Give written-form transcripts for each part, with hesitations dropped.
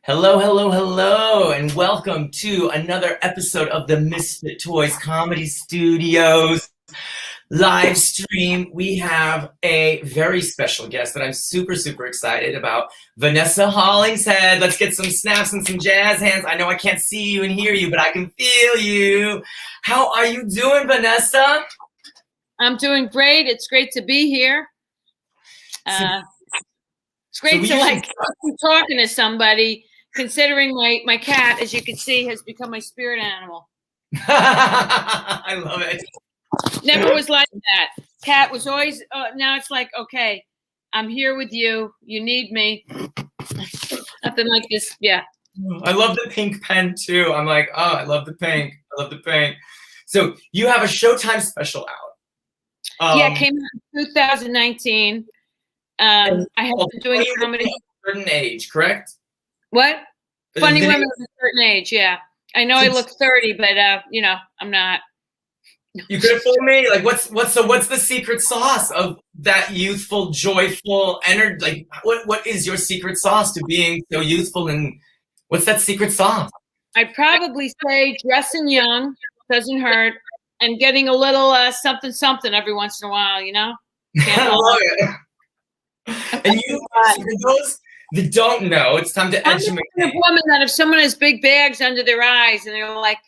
Hello, hello, hello, and welcome to another episode of the Misfit Toys Comedy Studios live stream. We have a very special guest that I'm super, super excited about, Vanessa Hollingshead. Let's get some snaps and some jazz hands. I know I can't see you and hear you, but I can feel you. How are you doing, Vanessa? I'm doing great. It's great to be here. It's great to be talking to somebody, considering my cat, as you can see, has become my spirit animal. I love it. Never was like that. Cat was always, now it's like, okay, I'm here with you. You need me. Nothing like this. Yeah. I love the pink pen too. I'm like, oh, I love the pink. I love the pink. So you have a Showtime special out. Yeah, it came out in 2019. I have been doing comedy. At a certain age, correct? What? Funny women of a certain age, yeah. I know I look 30, but I'm not. You could have fooled me. Like, what's the secret sauce of that youthful, joyful energy? Like, what is your secret sauce to being so youthful? And what's that secret sauce? I'd probably say dressing young doesn't hurt, and getting a little something every once in a while. I love it. And for those that don't know, it's time to educate. I'm the woman that if someone has big bags under their eyes and they're like,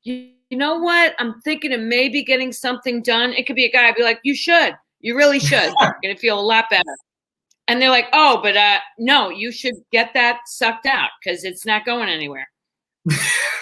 you know what? I'm thinking of maybe getting something done. It could be a guy. I'd be like, you should. You really should. You're going to feel a lot better. And they're like, oh, but no, you should get that sucked out because it's not going anywhere.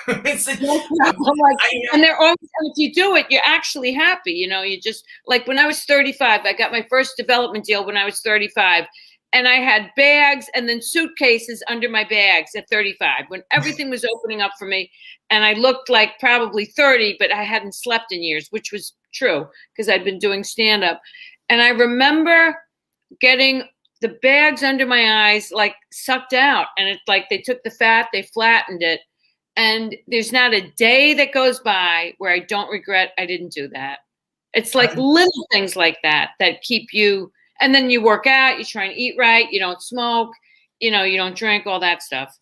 And they're always, and if you do it, you're actually happy. You just, like when I was 35, I got my first development deal when I was 35. And I had bags and then suitcases under my bags at 35 when everything was opening up for me. And I looked like probably 30, but I hadn't slept in years, which was true because I'd been doing stand-up. And I remember getting the bags under my eyes like sucked out. And it's like they took the fat, they flattened it. And there's not a day that goes by where I don't regret I didn't do that. It's like little things like that keep you. And then you work out, you try and eat right, you don't smoke, you don't drink, all that stuff.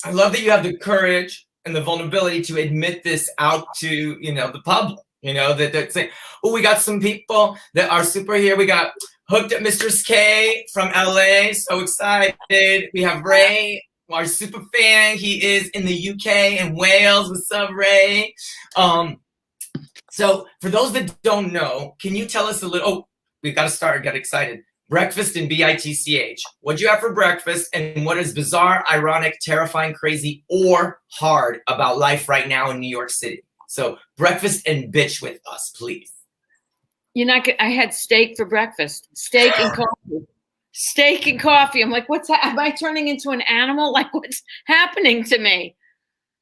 I love that you have the courage and the vulnerability to admit this out to, the public, that say, oh, we got some people that are super here. We got Hooked at Mistress K from LA. So excited. We have Ray, our super fan. He is in the UK and Wales. What's up, Ray? So for those that don't know, can you tell us a little, we got to start, got excited. Breakfast and BITCH. What'd you have for breakfast? And what is bizarre, ironic, terrifying, crazy, or hard about life right now in New York City? So breakfast and bitch with us, please. I had steak for breakfast. Steak and coffee. Steak and coffee. I'm like, am I turning into an animal? Like, what's happening to me?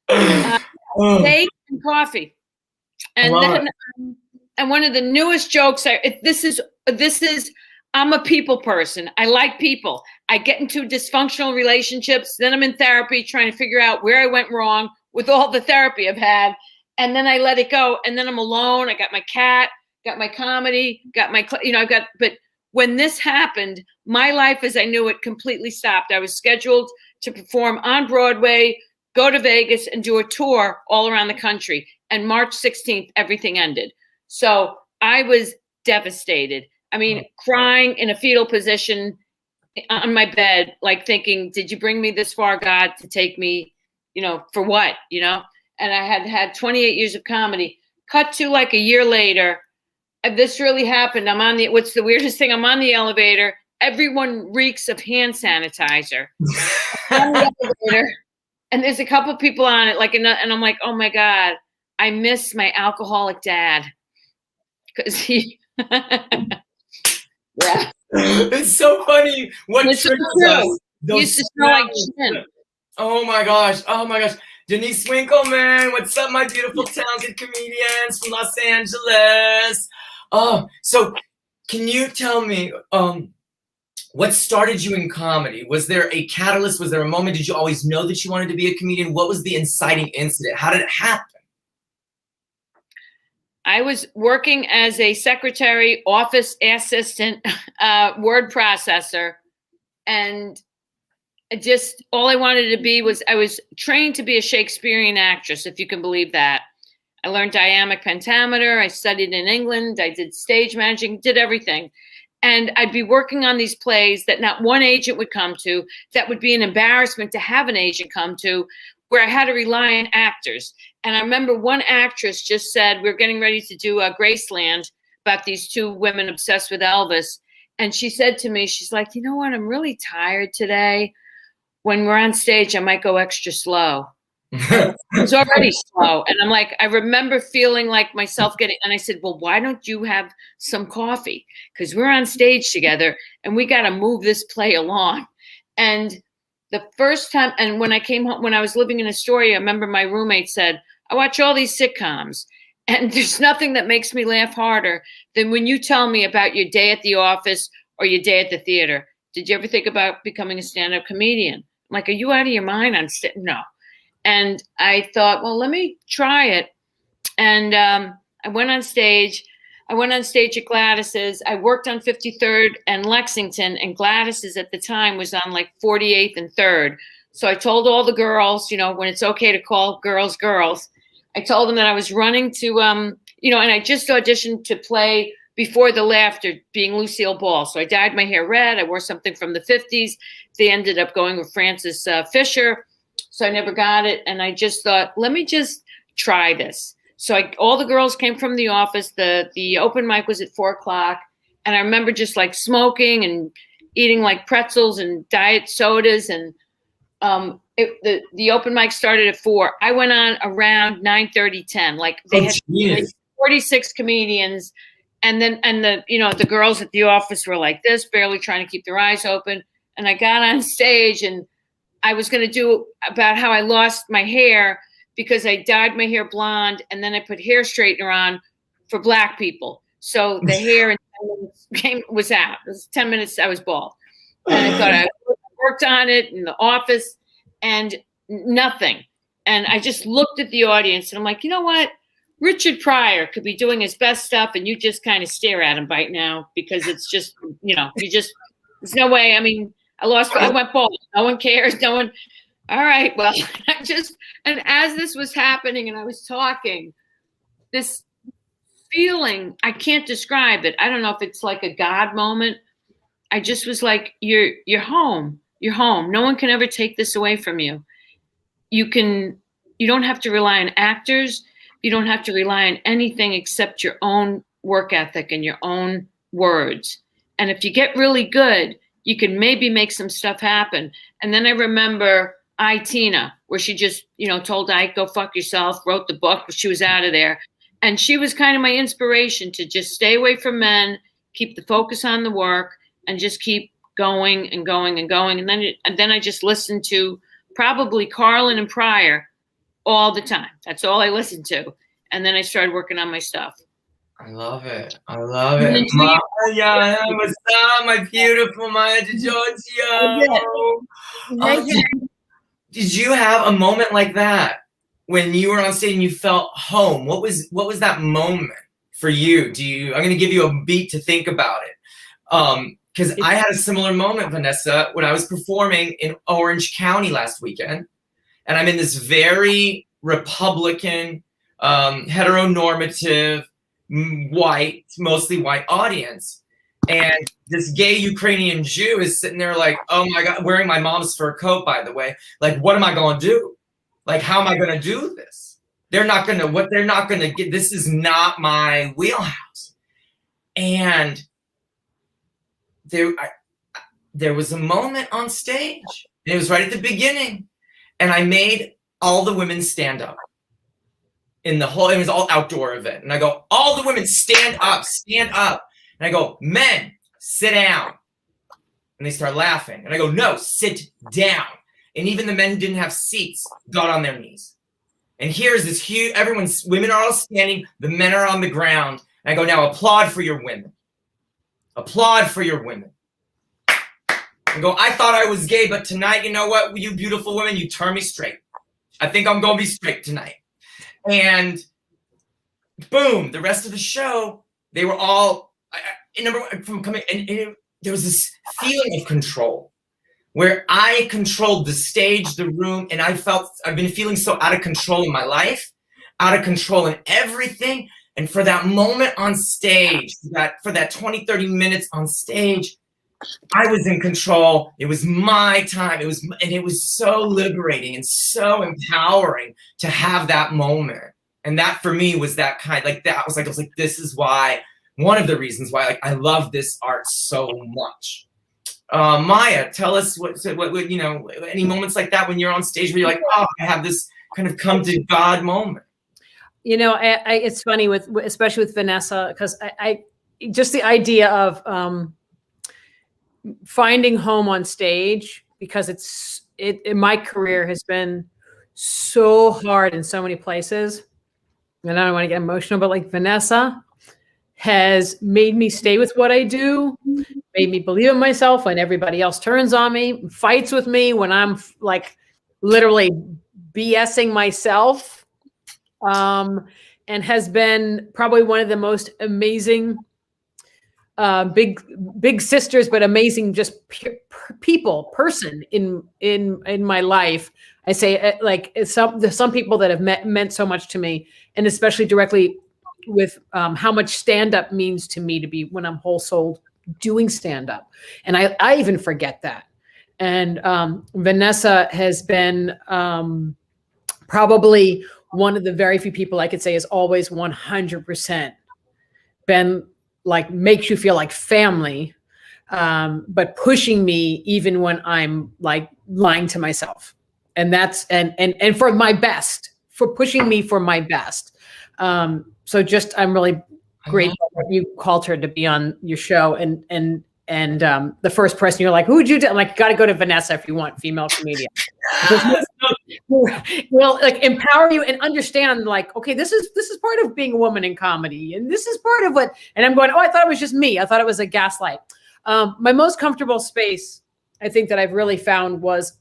Steak and coffee. And then, and one of the newest jokes, this is, I'm a people person. I like people. I get into dysfunctional relationships. Then I'm in therapy trying to figure out where I went wrong with all the therapy I've had. And then I let it go. And then I'm alone. I got my cat, got my comedy, got my, but when this happened, my life as I knew it completely stopped. I was scheduled to perform on Broadway, go to Vegas and do a tour all around the country. And March 16th, everything ended. So I was devastated. I mean, crying in a fetal position on my bed, like thinking, did you bring me this far, God, to take me, for what, And I had 28 years of comedy. Cut to like a year later, this really happened. What's the weirdest thing? I'm on the elevator. Everyone reeks of hand sanitizer. I'm on the elevator, and there's a couple of people on it, and I'm like, oh my God, I miss my alcoholic dad. Because he, yeah. It's so funny. What triggers us? He used to smell like gin. Oh my gosh. Denise Winkleman. What's up, my beautiful, talented comedians from Los Angeles? So can you tell me what started you in comedy? Was there a catalyst? Was there a moment? Did you always know that you wanted to be a comedian? What was the inciting incident? How did it happen? I was working as a secretary, office assistant, word processor, and all I wanted to be was, I was trained to be a Shakespearean actress, if you can believe that. I learned dynamic pentameter. I studied in England. I did stage managing, did everything. And I'd be working on these plays that not one agent would come to, that would be an embarrassment to have an agent come to, where I had to rely on actors. And I remember one actress just said, we're getting ready to do Graceland about these two women obsessed with Elvis. And she said to me, she's like, you know what? I'm really tired today. When we're on stage, I might go extra slow. It was already slow. And I'm like, I remember feeling like myself getting, and I said, well, why don't you have some coffee? Because we're on stage together and we got to move this play along. And the first time, and when I came home, when I was living in Astoria, I remember my roommate said, I watch all these sitcoms and there's nothing that makes me laugh harder than when you tell me about your day at the office or your day at the theater. Did you ever think about becoming a stand-up comedian? I'm like, are you out of your mind on stage? No. And I thought, well, let me try it. And I went on stage. I went on stage at Gladys's. I worked on 53rd and Lexington, and Gladys's at the time was on like 48th and 3rd. So I told all the girls, when it's okay to call girls, girls, I told them that I was running to, and I just auditioned to play Before the Laughter, being Lucille Ball. So I dyed my hair red. I wore something from the 50s. They ended up going with Frances Fisher. So I never got it. And I just thought, let me just try this. So all the girls came from the office. The open mic was at 4:00. And I remember just like smoking and eating like pretzels and diet sodas. And the open mic started at 4:00. I went on around 9:30, 10. Like they had like 46 comedians. And then, the girls at the office were like this, barely trying to keep their eyes open. And I got on stage and I was going to do about how I lost my hair because I dyed my hair blonde and then I put hair straightener on for Black people. So the hair in 10 minutes was out. It was 10 minutes, I was bald. And I thought I worked on it in the office and nothing. And I just looked at the audience and I'm like, you know what? Richard Pryor could be doing his best stuff and you just kind of stare at him right now because it's just, there's no way. I mean, I went bald. No one cares. No one. All right. Well, and as this was happening and I was talking, this feeling, I can't describe it. I don't know if it's like a God moment. I just was like, you're home. You're home. No one can ever take this away from you. You don't have to rely on actors. You don't have to rely on anything except your own work ethic and your own words. And if you get really good, you can maybe make some stuff happen. And then I remember Tina, where she just, told Ike, go fuck yourself, wrote the book, but she was out of there. And she was kind of my inspiration to just stay away from men, keep the focus on the work, and just keep going and going and going. And then I just listened to probably Carlin and Pryor all the time. That's all I listened to. And then I started working on my stuff. I love it. I love it. Maija, what's up, my beautiful Maija DiGiorgio? Did you have a moment like that when you were on stage and you felt home? What was that moment for you? I'm going to give you a beat to think about it. Because I had a similar moment, Vanessa, when I was performing in Orange County last weekend. And I'm in this very Republican, heteronormative, mostly white audience. And this gay Ukrainian Jew is sitting there like, oh my God, wearing my mom's fur coat, by the way. Like, what am I going to do? Like, how am I going to do this? They're not going to get, this is not my wheelhouse. And there was a moment on stage, and it was right at the beginning, and I made all the women stand up. It was all outdoor event. And I go, all the women stand up, stand up. And I go, men, sit down. And they start laughing. And I go, no, sit down. And even the men who didn't have seats got on their knees. And here's this huge, women are all standing, the men are on the ground. And I go, now applaud for your women. Applaud for your women. I go, I thought I was gay, but tonight, you know what, you beautiful women, you turn me straight. I think I'm going to be straight tonight. And boom, the rest of the show, they were all, there was this feeling of control where I controlled the stage, the room, and I've been feeling so out of control in my life, out of control in everything. And for that moment on stage, for that 20, 30 minutes on stage, I was in control. It was my time. It was so liberating and so empowering to have that moment. And that for me was that kind, like that. I was like, this is why, one of the reasons why, like, I love this art so much. Maija, tell us what, you know, any moments like that when you're on stage where you're like, oh, I have this kind of come to God moment. You know, it's funny especially with Vanessa, because I just the idea of finding home on stage, because my career has been so hard in so many places, and I don't want to get emotional, but like Vanessa has made me stay with what I do, made me believe in myself when everybody else turns on me, fights with me when I'm like literally BSing myself, and has been probably one of the most amazing big sisters, but amazing just person in my life. I say, like, there's some people that have meant so much to me, and especially directly with how much stand-up means to me, to be when I'm whole souled doing stand-up. And I even forget that. And Vanessa has been probably one of the very few people I could say is always 100% been like, makes you feel like family, but pushing me even when I'm like lying to myself. And that's, and for my best, for pushing me for my best. So just, I'm really grateful that you called her to be on your show, and the first person you're like, who would you do? I'm like, got to go to Vanessa if you want female comedian. Will like empower you and understand, like, okay, this is part of being a woman in comedy, and this is part of what. And I'm going, oh, I thought it was just me. I thought it was a gaslight. My most comfortable space, I think, that I've really found was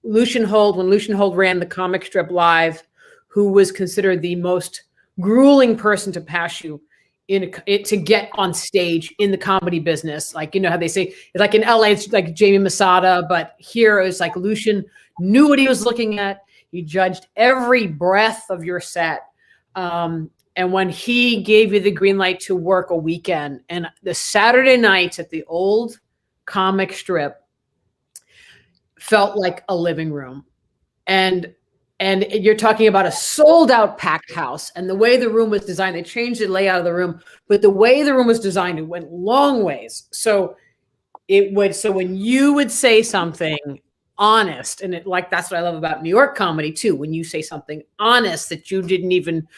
Lucian Hold, when Lucian Hold ran the comic strip Live, who was considered the most grueling person to pass you to get on stage in the comedy business. Like, you know how they say, like in LA, it's like Jamie Masada, but here it's like Lucian knew what he was looking at. He judged every breath of your set. And when he gave you the green light to work a weekend, and the Saturday nights at the old comic strip felt like a living room. And you're talking about a sold out packed house, and the way the room was designed, they changed the layout of the room, but the way the room was designed, it went long ways. So when you would say something honest, and that's what I love about New York comedy too, when you say something honest that you didn't even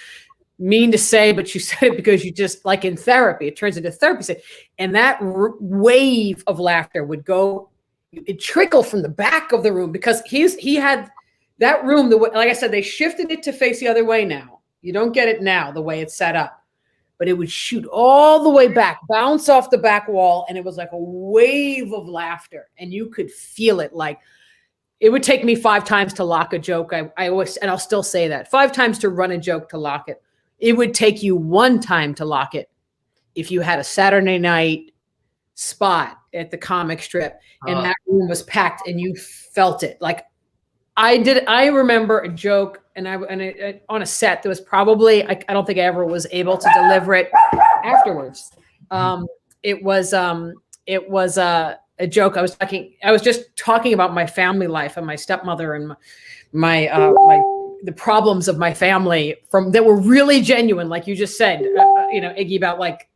mean to say, but you said it because you just, like in therapy, it turns into therapy. And that wave of laughter would go, it trickle from the back of the room, because he had that room, like I said, they shifted it to face the other way now. You don't get it now, the way it's set up. But it would shoot all the way back, bounce off the back wall, and it was like a wave of laughter. And you could feel it. Like, it would take me 5 times to lock a joke. I always, and I'll still say that, 5 times to run a joke to lock it. It would take you 1 time to lock it if you had a Saturday night spot at the comic strip, and that room was packed and you felt it. Like, I remember a joke, and I on a set that was probably, I don't think I ever was able to deliver it afterwards. It was a joke. I was just talking about my family life and my stepmother and the problems of my family that were really genuine, like you just said, Iggy, about like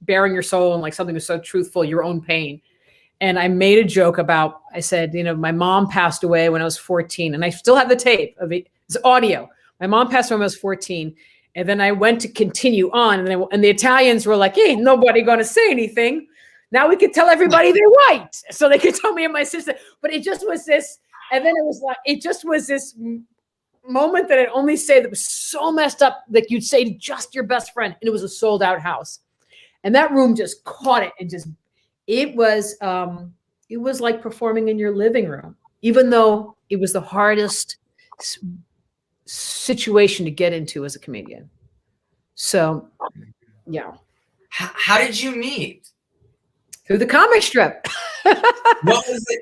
bearing your soul, and like something was so truthful, your own pain. And I made a joke about, I said, my mom passed away when I was 14, and I still have the tape of it. It's audio. My mom passed away when I was 14. And then I went to continue on, and the Italians were like, hey, nobody going to say anything. Now we could tell everybody they're white. So they could tell me and my sister, but it just was this. And then it just was this moment that I'd only say that was so messed up that you'd say to just your best friend, and it was a sold out house. And that room just caught it, and it was like performing in your living room, even though it was the hardest situation to get into as a comedian. So, yeah. How did you meet? Through the comic strip. What was it?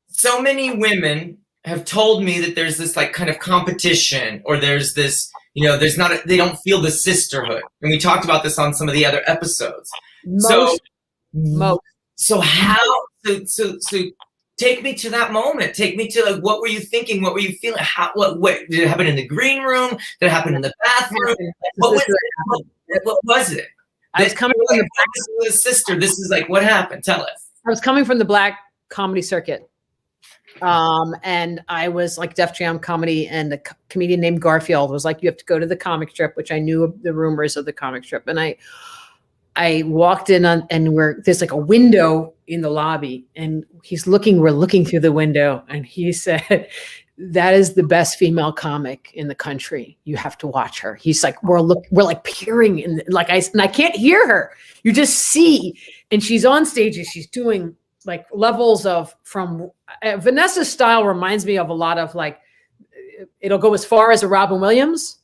So many women have told me that there's this like kind of competition, or there's this, there's not, they don't feel the sisterhood. And we talked about this on some of the other episodes. So how, so take me to that moment. Take me to like, what were you thinking? What were you feeling? What did it happen in the green room? Did it happen in the bathroom? What was it? I was coming from the sister. This is like, what happened? Tell us. I was coming from the Black comedy circuit. And I was like Def Jam comedy, and a comedian named Garfield was like, you have to go to the comic strip, which I knew the rumors of the comic strip. And I walked in and there's like a window in the lobby, and we're looking through the window, and he said, that is the best female comic in the country. You have to watch her. He's like, we're like peering in, and I can't hear her. You just see, and she's on stage and she's doing like levels from Vanessa's style reminds me of a lot of like, it'll go as far as a Robin Williams.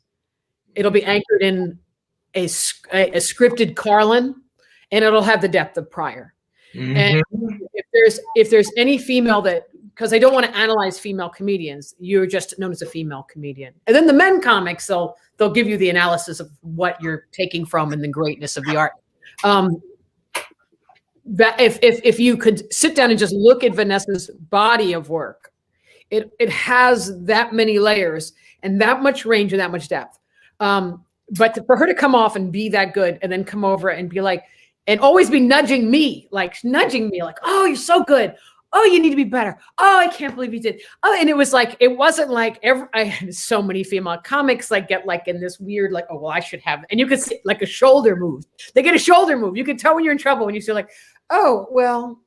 It'll be anchored in a scripted Carlin, and it'll have the depth of Pryor. Mm-hmm. And if there's any female that, because I don't want to analyze female comedians, you're just known as a female comedian. And then the men comics, they'll give you the analysis of what you're taking from and the greatness of the art. That if you could sit down and just look at Vanessa's body of work, it has that many layers and that much range and that much depth. But for her to come off and be that good, and then come over and be like, and always be nudging me, like, oh, you're so good. Oh, you need to be better. Oh, I can't believe you did. Oh, and it wasn't like I had so many female comics like get like in this weird, like, oh, well, I should have, and you could see like a shoulder move. They get a shoulder move. You can tell when you're in trouble when you see like, oh, well,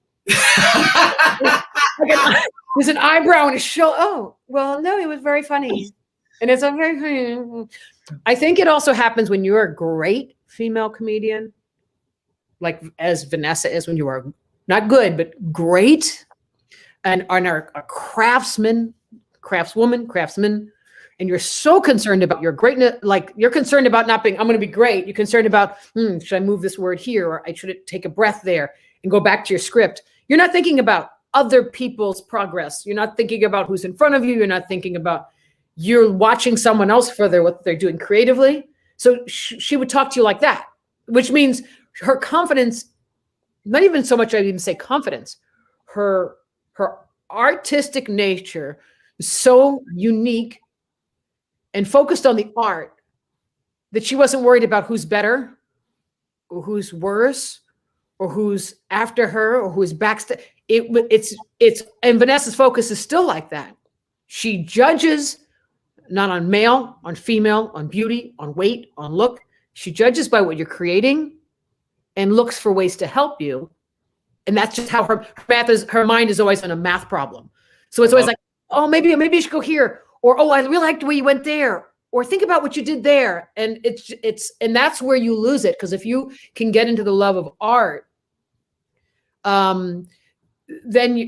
there's an eyebrow and a shoulder. Oh, well, no, it was very funny. And it's a very funny. I think it also happens when you're a great female comedian, like as Vanessa is, when you are not good, but great. And are a craftswoman, and you're so concerned about your greatness, like you're concerned about not being, I'm going to be great. You're concerned about, should I move this word here? Or I should take a breath there and go back to your script. You're not thinking about other people's progress. You're not thinking about who's in front of you. You're not thinking about, you're watching someone else further what they're doing creatively. So she would talk to you like that, which means her confidence, not even so much, I'd even say confidence, her artistic nature is so unique and focused on the art that she wasn't worried about who's better or who's worse or who's after her or who's backstage. And Vanessa's focus is still like that. She judges not on male, on female, on beauty, on weight, on look. She judges by what you're creating and looks for ways to help you. And that's just how her mind is always on a math problem. So it's always like, oh, maybe you should go here. Or, oh, I really liked the way you went there. Or think about what you did there. And and that's where you lose it. Because if you can get into the love of art, then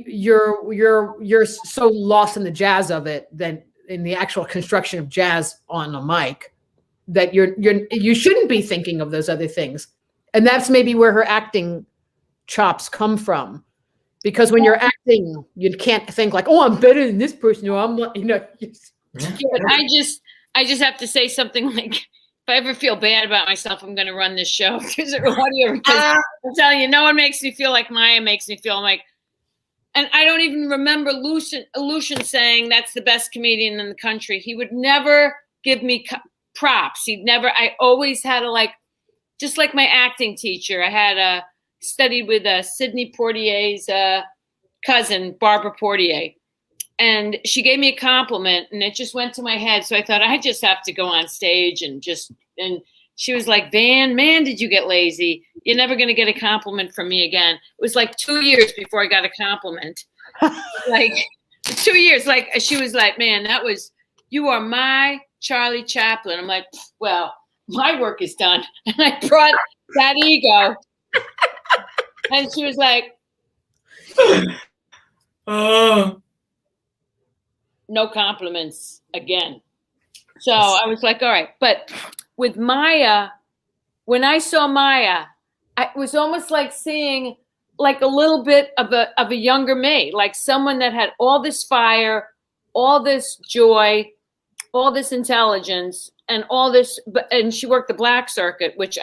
you're so lost in the jazz of it, then in the actual construction of jazz on a mic, that you shouldn't be thinking of those other things. And that's maybe where her acting chops come from, because when you're acting, you can't think like, oh, I'm better than this person, or I'm not, I just have to say something like, if I ever feel bad about myself, I'm going to run this show. Because I'm telling you, no one makes me feel like Maija makes me feel. I'm like, and I don't even remember Lucian saying that's the best comedian in the country. He would never give me props. I always had just like my acting teacher. I had studied with Sidney Poitier's cousin, Barbara Poitier. And she gave me a compliment and it just went to my head. So I thought I just have to go on stage and she was like, man, did you get lazy? You're never going to get a compliment from me again. It was like 2 years before I got a compliment. Like 2 years. Like she was like, man, you are my Charlie Chaplin. I'm like, well, my work is done. And I brought that ego. And she was like, oh, no compliments again. So I was like, all right. But with Maija, when I saw Maija, it was almost like seeing like a little bit of a younger me, like someone that had all this fire, all this joy, all this intelligence, and all this. And she worked the black circuit, which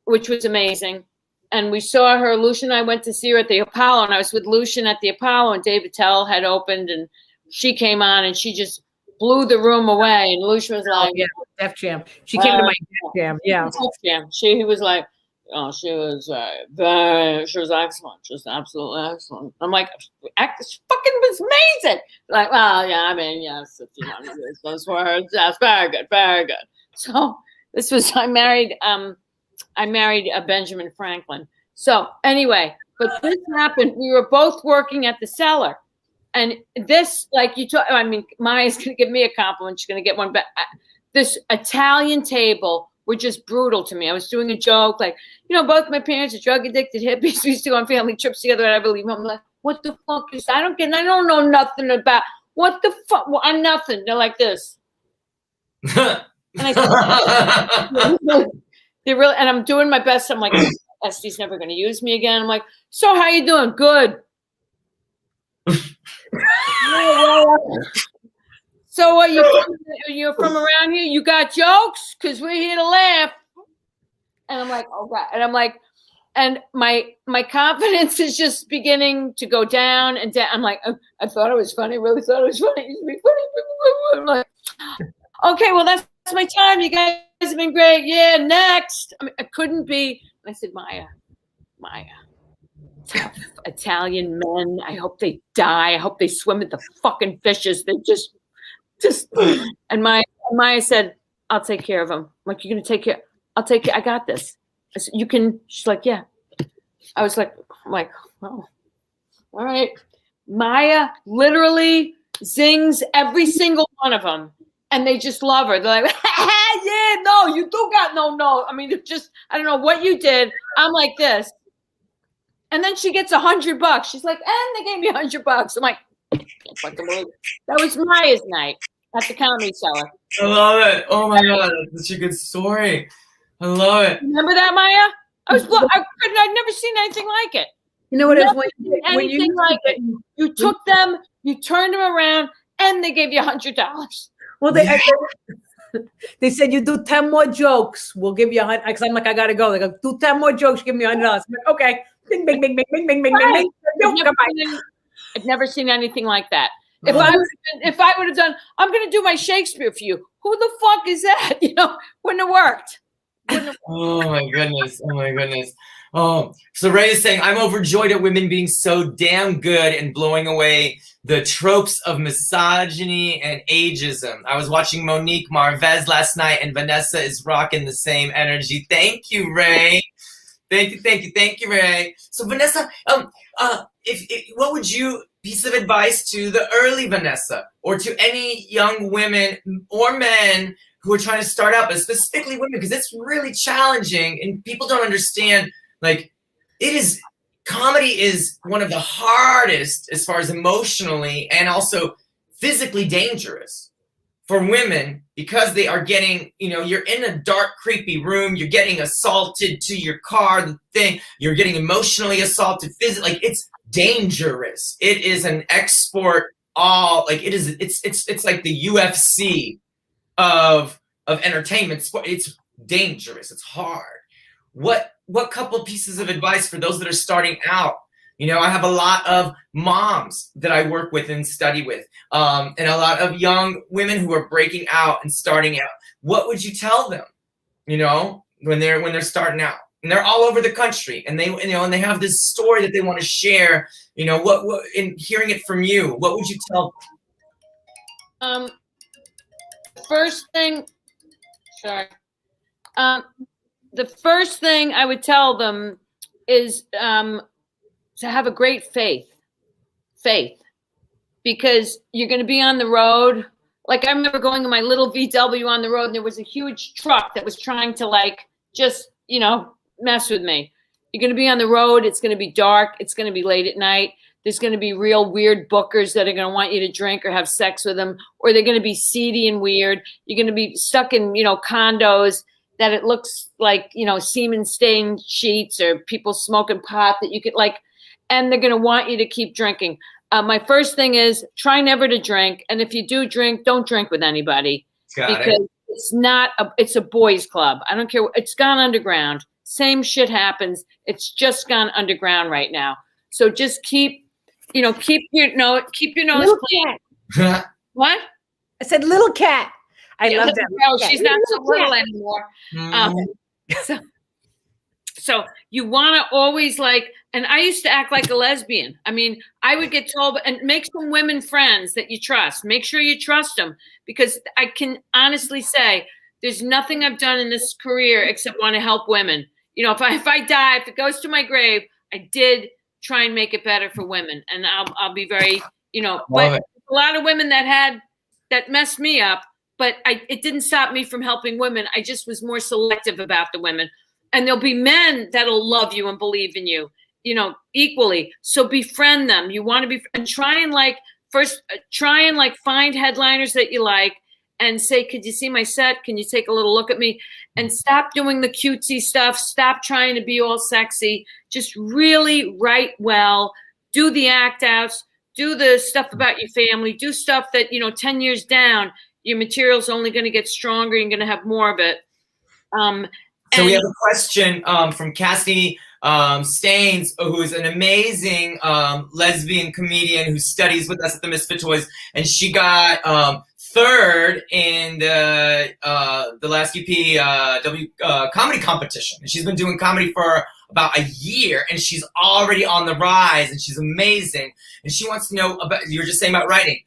which was amazing. And we saw her. Lucian and I went to see her at the Apollo, and I was with Lucian at the Apollo, and David Tell had opened, and she came on, and she just blew the room away. And Lucian was like, "Yeah, Def Jam." She came to my Def Jam. Yeah, Def Jam. He was like, "Oh, she was excellent, just absolutely excellent." I'm like, "This fucking was amazing." Like, well, yeah, I mean, yes, if you want to use those words, that's very good, very good. So this was I married Benjamin Franklin. So anyway, but this happened. We were both working at the Cellar. And this, like you talk, I mean, Maia's going to give me a compliment. She's going to get one. But this Italian table were just brutal to me. I was doing a joke, like, both my parents are drug addicted hippies. We used to go on family trips together, and I believe I'm like, what the fuck is that? I don't know nothing about what the fuck. Well, I'm nothing. They're like this. And I said, they really, and I'm doing my best. I'm like, Estee's never going to use me again. I'm like, so how you doing? Good. So you're from around here? You got jokes? Because we're here to laugh. And I'm like, oh God. And I'm like, and my confidence is just beginning to go down and down. I'm like, I thought it was funny. Really thought it was funny. It used to be funny. I'm like, okay, well, that's my time. You guys have been great. Yeah, next. I mean, I couldn't be. I said, Maija, tough Italian men. I hope they die. I hope they swim with the fucking fishes. They just. And Maija said, I'll take care of them. I'm like, you're gonna take care? I'll take care. I got this. I said, you can. She's like, yeah. I was like, oh, all right. Maija literally zings every single one of them. And they just love her. They're like, yeah, no, you do got no. I mean, just, I don't know what you did. I'm like this. And then she gets $100. She's like, and they gave me $100. I'm like, I can't fucking believe it. That was Maia's night at the Comedy Cellar. I love it. Oh my God, that's such a good story. I love it. Remember that, Maija? I'd never seen anything like it. You know what it is? Anything like it. You took them, you turned them around, and they gave you $100. Well, they said you do 10 more jokes, we'll give you $100. Because I'm like, I gotta go. They go, do 10 more jokes, give me $100. I'm like, okay. Bing, bing, bing, bing, bing, bing, bing, bing. I've never seen anything like that. If I would have done, I'm going to do my Shakespeare for you. Who the fuck is that? Wouldn't have worked. Oh my goodness. Oh my goodness. Oh, so Ray is saying, I'm overjoyed at women being so damn good and blowing away the tropes of misogyny and ageism. I was watching Monique Marvez last night, and Vanessa is rocking the same energy. Thank you, Ray. Thank you, Ray. So Vanessa, what would you piece of advice to the early Vanessa, or to any young women or men who are trying to start out, but specifically women, because it's really challenging and people don't understand. Like, comedy is one of the hardest as far as emotionally and also physically dangerous for women, because they are getting, you're in a dark, creepy room, you're getting assaulted to your car, you're getting emotionally assaulted, physically, like, it's dangerous. It is an export, it's like the UFC of entertainment. It's dangerous. It's hard. What couple pieces of advice for those that are starting out? I have a lot of moms that I work with and study with, and a lot of young women who are breaking out and starting out. What would you tell them, when they're starting out? And they're all over the country, and they have this story that they want to share. What in hearing it from you, what would you tell them? The first thing I would tell them is to have a great faith, because you're going to be on the road. Like, I remember going in my little VW on the road, and there was a huge truck that was trying to just mess with me. You're going to be on the road. It's going to be dark. It's going to be late at night. There's going to be real weird bookers that are going to want you to drink or have sex with them, or they're going to be seedy and weird. You're going to be stuck in, condos. that it looks like, you know, semen stained sheets or people smoking pot that you could like, and they're going to want you to keep drinking. My first thing is try never to drink. And if you do drink, don't drink with anybody because it's a boys club. I don't care. It's gone underground. Same shit happens. It's just gone underground right now. So just keep your nose clean. What? I said little cat. I love that. No, she's not so little anymore. So you want to always like, and I used to act like a lesbian. I mean, I would get told, and make some women friends that you trust. Make sure you trust them, because I can honestly say there's nothing I've done in this career except want to help women. You know, if I die, if it goes to my grave, I did try and make it better for women, and I'll be very, you know, but a lot of women that messed me up, but it didn't stop me from helping women. I just was more selective about the women. And there'll be men that'll love you and believe in you, you know, equally. So befriend them. You want to be, and try and find headliners that you like and say, could you see my set? Can you take a little look at me? And stop doing the cutesy stuff. Stop trying to be all sexy. Just really write well, do the act outs, do the stuff about your family, do stuff that, you know, 10 years down, your material's only going to get stronger. You're going to have more of it. So we have a question from Cassie Staines, who is an amazing lesbian comedian who studies with us at the Misfit Toys, and she got third in the last UPW comedy competition. And she's been doing comedy for about a year, and she's already on the rise, and she's amazing. And she wants to know about, you were just saying about writing.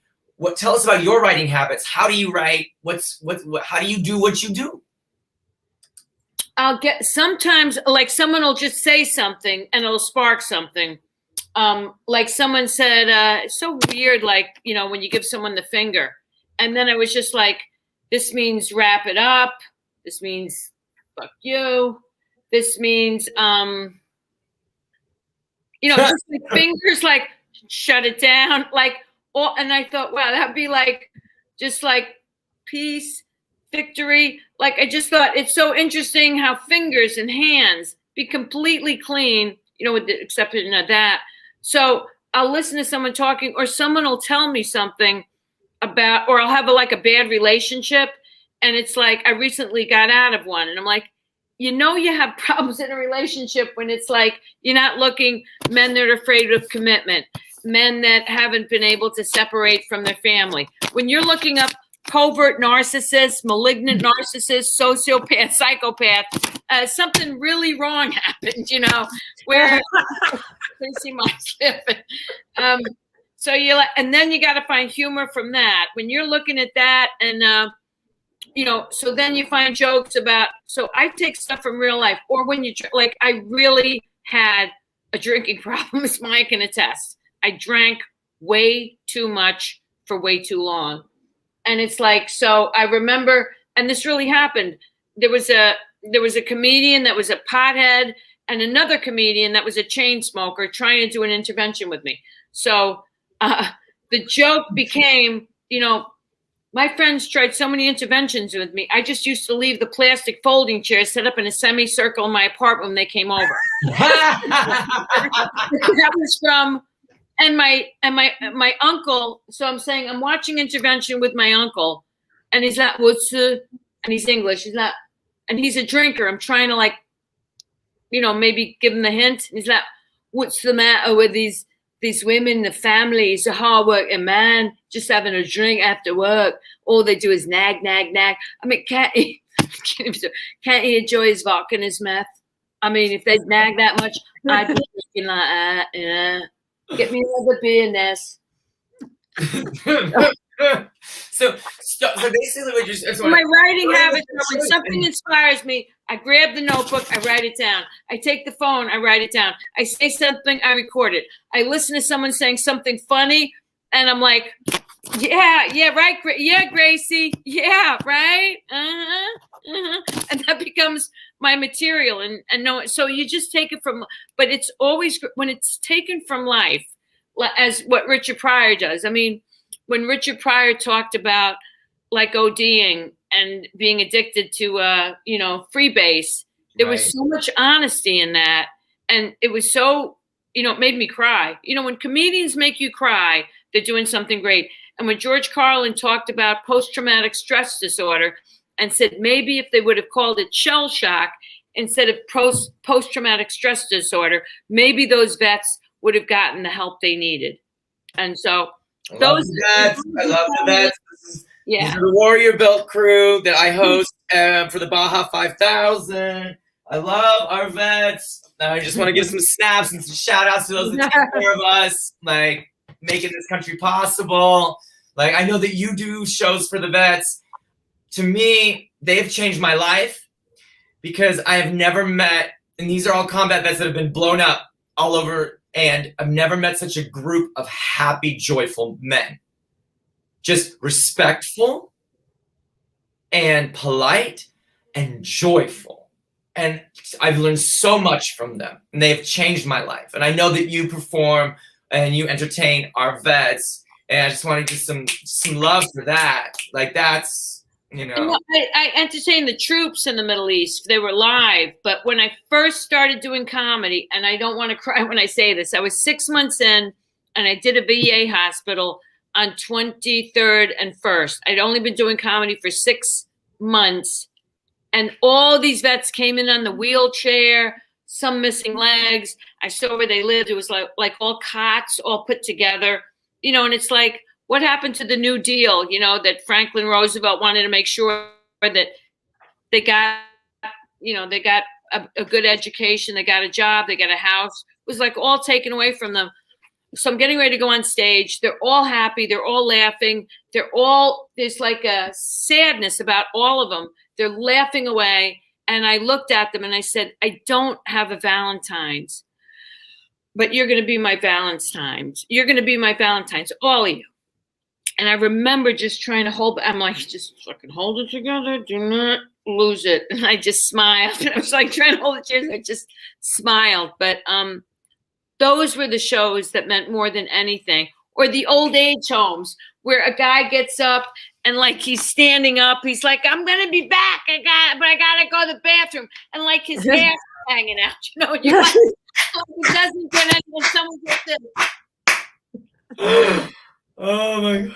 Tell us about your writing habits. How do you write? How do you do what you do? I'll get sometimes like someone will just say something and it'll spark something. Like someone said, it's so weird, like, you know, when you give someone the finger. And then I was just like, this means wrap it up. This means fuck you. This means, you know, just like fingers, like shut it down. Like, and I thought, wow, that'd be like, just like peace, victory. Like, I just thought it's so interesting how fingers and hands be completely clean, you know, with the exception of that. So I'll listen to someone talking, or someone will tell me something about, or I'll have a bad relationship. And it's like, I recently got out of one, and I'm like, you know, you have problems in a relationship when it's like, you're not looking, men that are afraid of commitment, men that haven't been able to separate from their family. When you're looking up covert narcissist, malignant narcissist, sociopath, psychopath, something really wrong happened, you know, where please see my slipping. So and then you got to find humor from that. When you're looking at that, and you know, so then you find jokes about. So I take stuff from real life, or when you like, I really had a drinking problem, as Maya can attest. I drank way too much for way too long. And it's like, so I remember, and this really happened. There was a comedian that was a pothead, and another comedian that was a chain smoker trying to do an intervention with me. So the joke became, you know, my friends tried so many interventions with me. I just used to leave the plastic folding chair set up in a semicircle in my apartment when they came over. That was from. And my uncle, so I'm saying I'm watching intervention with my uncle, and he's like, and he's English, he's not, and he's a drinker. I'm trying to, like, you know, maybe give him the hint. And he's like, what's the matter with these women, the family? He's a hardworking man, just having a drink after work. All they do is nag, nag, nag. I mean, can't he enjoy his vodka and his meth? I mean, if they nag that much, I'd be thinking like that, yeah. Get me another beer, Ness. So basically, what you're my writing habits are, when something inspires me, I grab the notebook, I write it down. I take the phone, I write it down. I say something, I record it. I listen to someone saying something funny, and I'm like, yeah, right, yeah, Gracie, yeah, right, and that becomes my material. And no, so you just take it from, but it's always when it's taken from life, as what Richard Pryor does. I mean, when Richard Pryor talked about like ODing and being addicted to, freebase. There was so much honesty in that. And it was so, it made me cry. When comedians make you cry, they're doing something great. And when George Carlin talked about post-traumatic stress disorder and said maybe if they would have called it shell shock instead of post-traumatic stress disorder, maybe those vets would have gotten the help they needed. And so I love the vets. These are the Warrior Belt crew that I host for the Baja 5000. I love our vets. I just want to give some snaps and some shout outs to those that take care of us, like making this country possible. Like, I know that you do shows for the vets. To me, they've changed my life because I have never met, and these are all combat vets that have been blown up all over, and I've never met such a group of happy, joyful men. Just respectful and polite and joyful. And I've learned so much from them, and they have changed my life. And I know that you perform and you entertain our vets, and I just want to give some love for that. Like, that's, I entertained the troops in the Middle East. They were live. But when I first started doing comedy, and I don't want to cry when I say this, I was 6 months in, and I did a VA hospital on 23rd and 1st. I'd only been doing comedy for 6 months. And all these vets came in on the wheelchair, some missing legs. I saw where they lived. It was like all cots all put together, and it's like, what happened to the New Deal, that Franklin Roosevelt wanted to make sure that they got, they got a good education, they got a job, they got a house. It was like all taken away from them. So I'm getting ready to go on stage. They're all happy. They're all laughing. There's like a sadness about all of them. They're laughing away. And I looked at them and I said, I don't have a Valentine's, but you're going to be my Valentine's. You're going to be my Valentine's, all of you. And I remember just trying to I'm like, just fucking hold it together. Do not lose it. And I just smiled. And I was like trying to hold it together. I just smiled. But those were the shows that meant more than anything. Or the old age homes where a guy gets up and like he's standing up. He's like, I'm going to be back. But I got to go to the bathroom. And like his ass is hanging out, You're like, it doesn't get anyone. Someone gets it. Oh my God.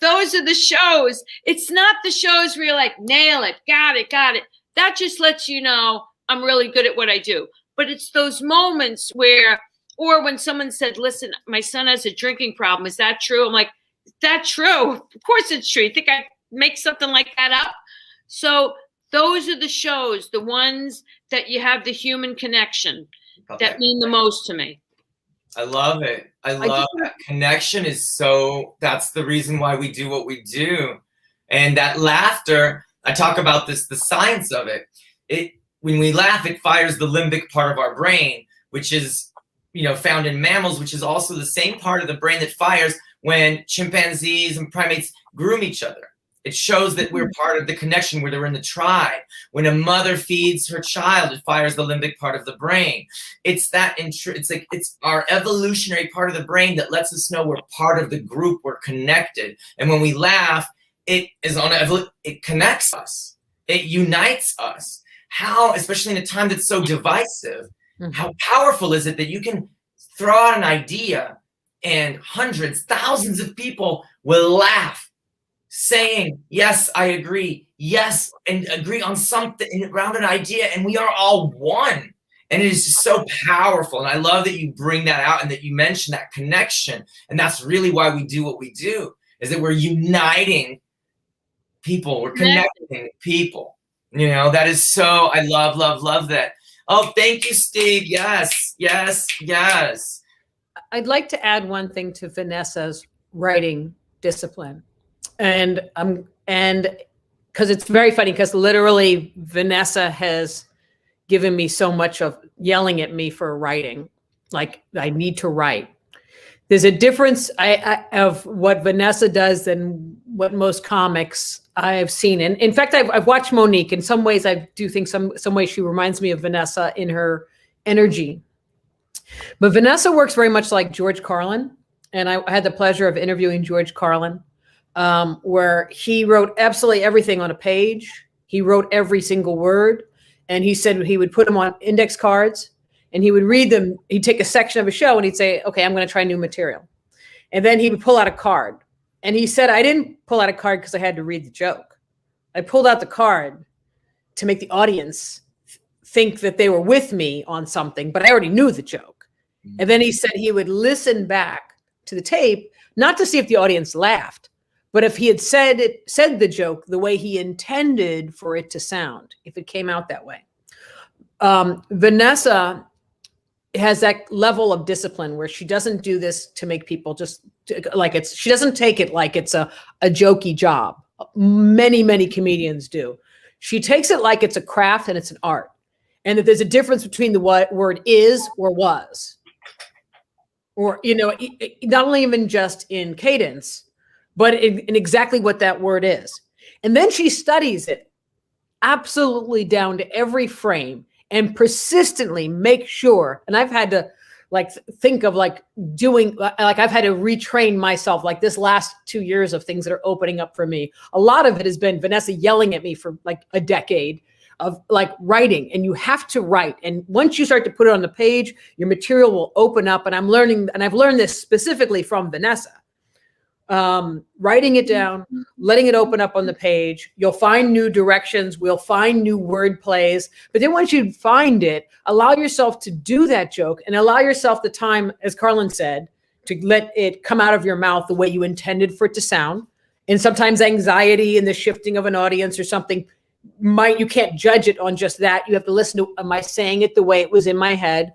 Those are the shows. It's not the shows where you're like, nail it, got it. That just lets you know I'm really good at what I do. But it's those moments where, or when someone said, listen, my son has a drinking problem. Is that true? I'm like, is that true? Of course it's true. You think I make something like that up? So those are the shows, the ones that you have the human connection that mean the most to me. I love it. I love that connection that's the reason why we do what we do. And that laughter, I talk about this, the science of it. When we laugh, it fires the limbic part of our brain, which is, found in mammals, which is also the same part of the brain that fires when chimpanzees and primates groom each other. It shows that we're part of the connection where they're in the tribe. When a mother feeds her child, it fires the limbic part of the brain. It's our evolutionary part of the brain that lets us know we're part of the group, we're connected. And when we laugh, it connects us. It unites us. How, especially in a time that's so divisive, how powerful is it that you can throw out an idea and hundreds, thousands of people will laugh, saying, yes, I agree. Yes, and agree on something around an idea, and we are all one. And it is just so powerful. And I love that you bring that out and that you mention that connection. And that's really why we do what we do, is that we're uniting people. We're connecting people. That is so, I love that. Oh, thank you, Steve. Yes. I'd like to add one thing to Vanessa's writing discipline. And because it's very funny, because literally Vanessa has given me so much of yelling at me for writing. Like, I need to write. There's a difference of what Vanessa does than what most comics I have seen. And in fact, I've watched Monique. In some ways, I do think some ways she reminds me of Vanessa in her energy. But Vanessa works very much like George Carlin. And I had the pleasure of interviewing George Carlin. where he wrote absolutely everything on a page. He wrote every single word, and he said he would put them on index cards, and he would read them. He'd take a section of a show, and he'd say, okay, I'm going to try new material. And then he would pull out a card. And he said, I didn't pull out a card because I had to read the joke. I pulled out the card to make the audience think that they were with me on something, but I already knew the joke. And then he said he would listen back to the tape, not to see if the audience laughed, but if he had said the joke the way he intended for it to sound, if it came out that way. Vanessa has that level of discipline where she doesn't do this to make people just like she doesn't take it like it's a jokey job. Many comedians do. She takes it like it's a craft and it's an art, and that there's a difference between the word is or was, or, not only even just in cadence, but in exactly what that word is. And then she studies it absolutely down to every frame and persistently make sure. And I've had to think of doing, I've had to retrain myself this last 2 years of things that are opening up for me. A lot of it has been Vanessa yelling at me for a decade of writing, and you have to write. And once you start to put it on the page, your material will open up. And I've learned this specifically from Vanessa. Writing it down, letting it open up on the page. You'll find new directions. We'll find new word plays. But then once you find it, allow yourself to do that joke and allow yourself the time, as Carlin said, to let it come out of your mouth the way you intended for it to sound. And sometimes anxiety and the shifting of an audience or something you can't judge it on just that. You have to listen to, am I saying it the way it was in my head?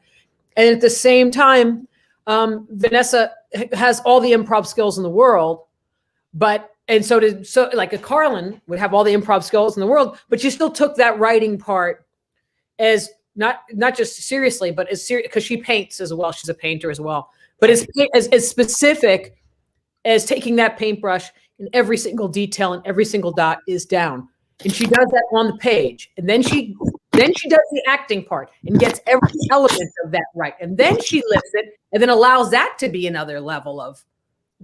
And at the same time, Vanessa has all the improv skills in the world, so like a Carlin would have all the improv skills in the world, but she still took that writing part as not just seriously, but as serious, because she paints as well. She's a painter as well, but as specific as taking that paintbrush and every single detail and every single dot is down. And she does that on the page. And then she does the acting part and gets every element of that right. And then she lifts it and then allows that to be another level of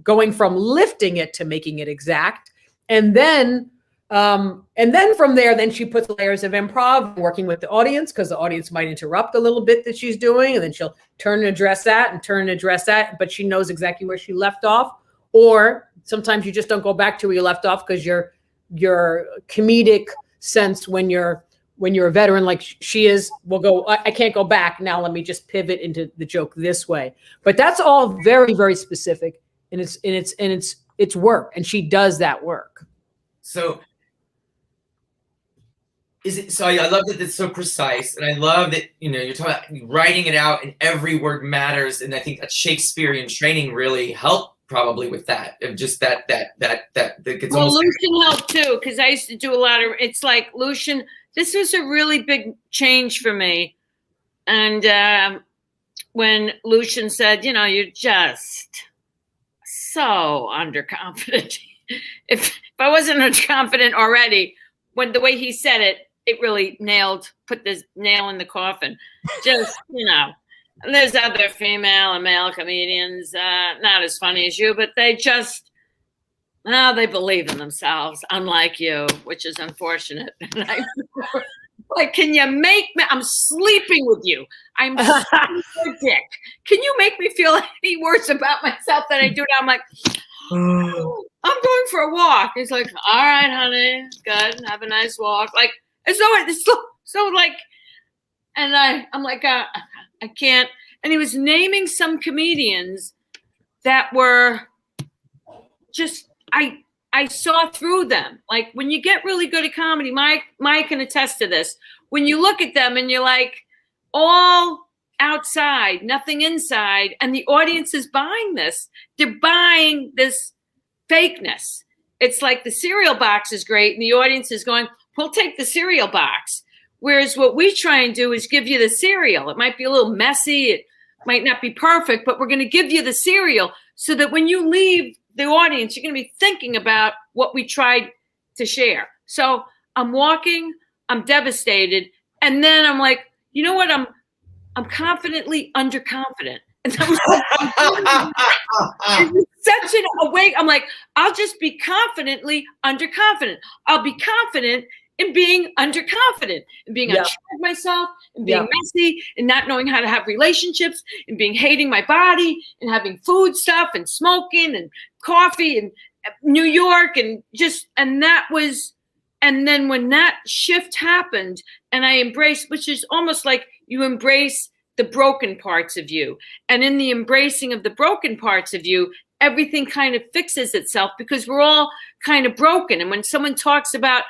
going from lifting it to making it exact. And then from there, then she puts layers of improv, working with the audience, because the audience might interrupt a little bit that she's doing. And then she'll turn and address that. But she knows exactly where she left off. Or sometimes you just don't go back to where you left off because your comedic sense when you're a veteran like she is will go, I can't go back now, let me just pivot into the joke this way. But that's all very, very specific, and it's work, and she does that work. So I love that it's so precise, and I love that you're talking about writing it out and every word matters. And I think that Shakespearean training really helped probably with that, of just that gets well, Lucian helped too, because I used to do a lot of, it's like Lucian, this was a really big change for me. And when Lucian said, you're just so underconfident. If I wasn't underconfident already, when the way he said it, it really put this nail in the coffin. Just, there's other female and male comedians, not as funny as you, but they just, they believe in themselves, unlike you, which is unfortunate. Can you make me, I'm sleeping with you. I'm your dick. Can you make me feel any worse about myself than I do now? I'm like, oh, I'm going for a walk. He's like, all right, honey, good. Have a nice walk. It's so and I'm like, I can't. And he was naming some comedians that were just, I saw through them. Like, when you get really good at comedy, Mike can attest to this. When you look at them and you're like, all outside, nothing inside, and the audience is buying this. They're buying this fakeness. It's like the cereal box is great, and the audience is going, we'll take the cereal box. Whereas what we try and do is give you the cereal. It might be a little messy. It might not be perfect, but we're going to give you the cereal so that when you leave the audience, you're going to be thinking about what we tried to share. So I'm walking, I'm devastated. And then I'm like, you know what? I'm confidently underconfident. And that was it was such an awake. I'm like, I'll just be confidently underconfident. I'll be confident in being underconfident and being unsure of myself and being messy and not knowing how to have relationships and being hating my body and having food stuff and smoking and coffee and New York and then when that shift happened and I embraced, which is almost like you embrace the broken parts of you. And in the embracing of the broken parts of you, everything kind of fixes itself because we're all kind of broken. And when someone talks about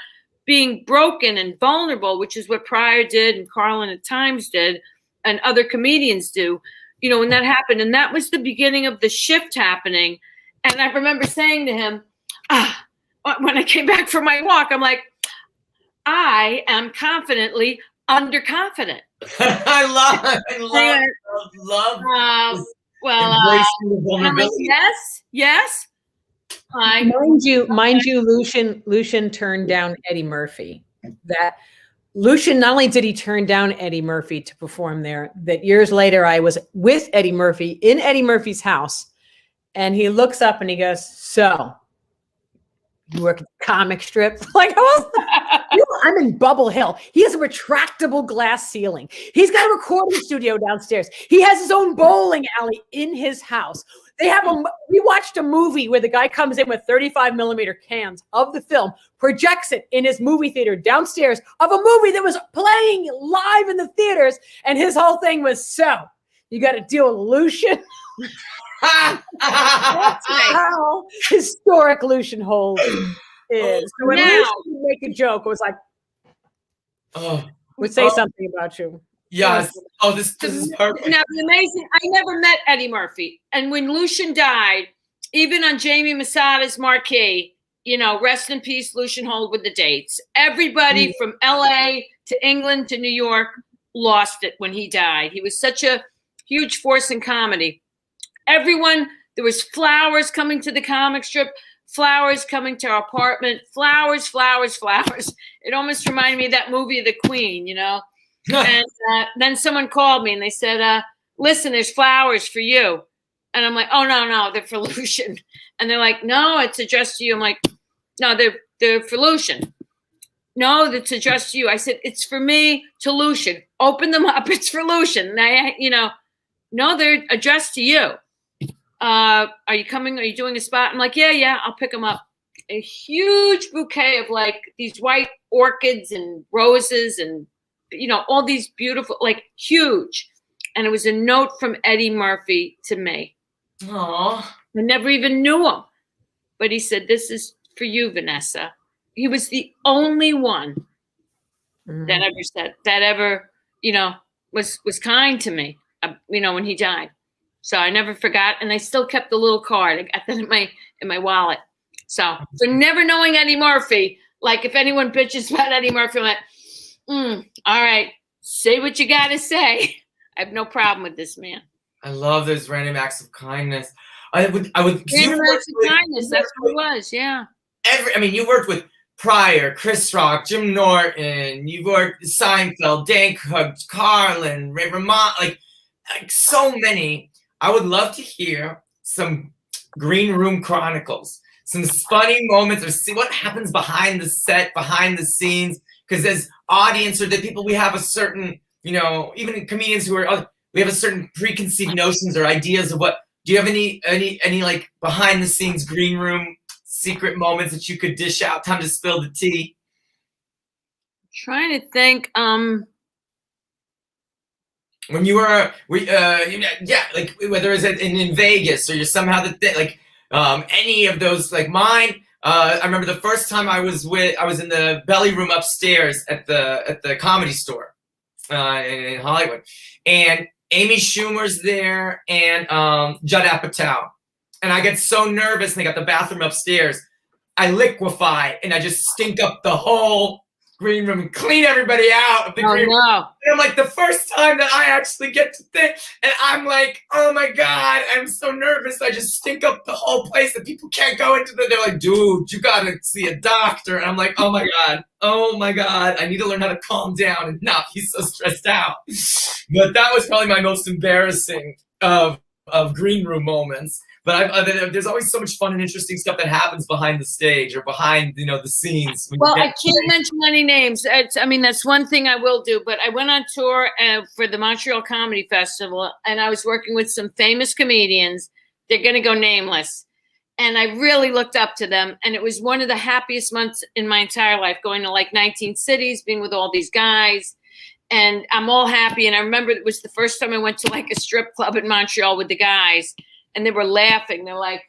being broken and vulnerable, which is what Pryor did and Carlin at times did and other comedians do, you know, when that happened, and that was the beginning of the shift happening. And I remember saying to him, when I came back from my walk, I'm like, I am confidently underconfident. I love. Yes. Mind you, Lucian turned down Eddie Murphy. That Lucian, not only did he turn down Eddie Murphy to perform there, that years later I was with Eddie Murphy in Eddie Murphy's house, and he looks up and he goes, "So, you work at the comic strip?" Like, I'm in Bubble Hill. He has a retractable glass ceiling. He's got a recording studio downstairs. He has his own bowling alley in his house. We watched a movie where the guy comes in with 35 millimeter cans of the film, projects it in his movie theater downstairs of a movie that was playing live in the theaters. And his whole thing was, so you got to deal with Lucian. That's how historic Lucian Hold is. So when Lucian would make a joke, it was like, would say something about you. Yes. This is perfect. Now, the amazing, I never met Eddie Murphy. And when Lucian died, even on Jamie Masada's marquee, you know, rest in peace, Lucian Hold with the dates. Everybody from LA to England to New York lost it when he died. He was such a huge force in comedy. Everyone, there was flowers coming to the comic strip, flowers coming to our apartment, flowers. It almost reminded me of that movie, The Queen, you know? And then someone called me and they said, listen, there's flowers for you. And I'm like, oh, no, they're for Lucian. And they're like, no, it's addressed to you. I'm like, no, they're for Lucian. No, that's addressed to you. I said, it's for me to Lucian. Open them up. It's for Lucian. No, they're addressed to you. Are you coming? Are you doing a spot? I'm like, yeah, I'll pick them up. A huge bouquet of like these white orchids and roses and, you know, all these beautiful, like huge. And it was a note from Eddie Murphy to me. Aww. I never even knew him. But he said, this is for you, Vanessa. He was the only one that ever, you know, was kind to me, you know, when he died. So I never forgot. And I still kept the little card. I got that in my wallet. So never knowing Eddie Murphy, like if anyone bitches about Eddie Murphy, I'm like, all right, say what you got to say. I have no problem with this man. I love those random acts of kindness. I would. Random acts of kindness. That's what it was. Yeah. You worked with Pryor, Chris Rock, Jim Norton. You worked with Seinfeld, Dan Cook, Carlin, Ray Romano, like so many. I would love to hear some Green Room Chronicles, some funny moments, or see what happens behind the set, behind the scenes. Because as audience or the people, we have a certain, you know, even comedians we have a certain preconceived notions or ideas of what. Do you have any like behind the scenes green room secret moments that you could dish out? Time to spill the tea. Trying to think. When you were, like whether it's in Vegas or you're somehow any of those, like mine. I remember the first time I was in the belly room upstairs at the Comedy Store in Hollywood, and Amy Schumer's there and Judd Apatow, and I get so nervous. And they got the bathroom upstairs. I liquefy and I just stink up the whole green room and clean everybody out of the green room. And I'm like, the first time that I actually get to think, and I'm like, oh my God, I'm so nervous. I just stink up the whole place that people can't go into. They're like, dude, you gotta see a doctor. And I'm like, oh my God, I need to learn how to calm down and not be so stressed out. But that was probably my most embarrassing of of green room moments. But there's always so much fun and interesting stuff that happens behind the stage or behind, the scenes. Well, I can't mention any names. That's one thing I will do. But I went on tour for the Montreal Comedy Festival, and I was working with some famous comedians. They're going to go nameless. And I really looked up to them. And it was one of the happiest months in my entire life, going to like 19 cities, being with all these guys. And I'm all happy. And I remember it was the first time I went to like a strip club in Montreal with the guys. And they were laughing. They're like,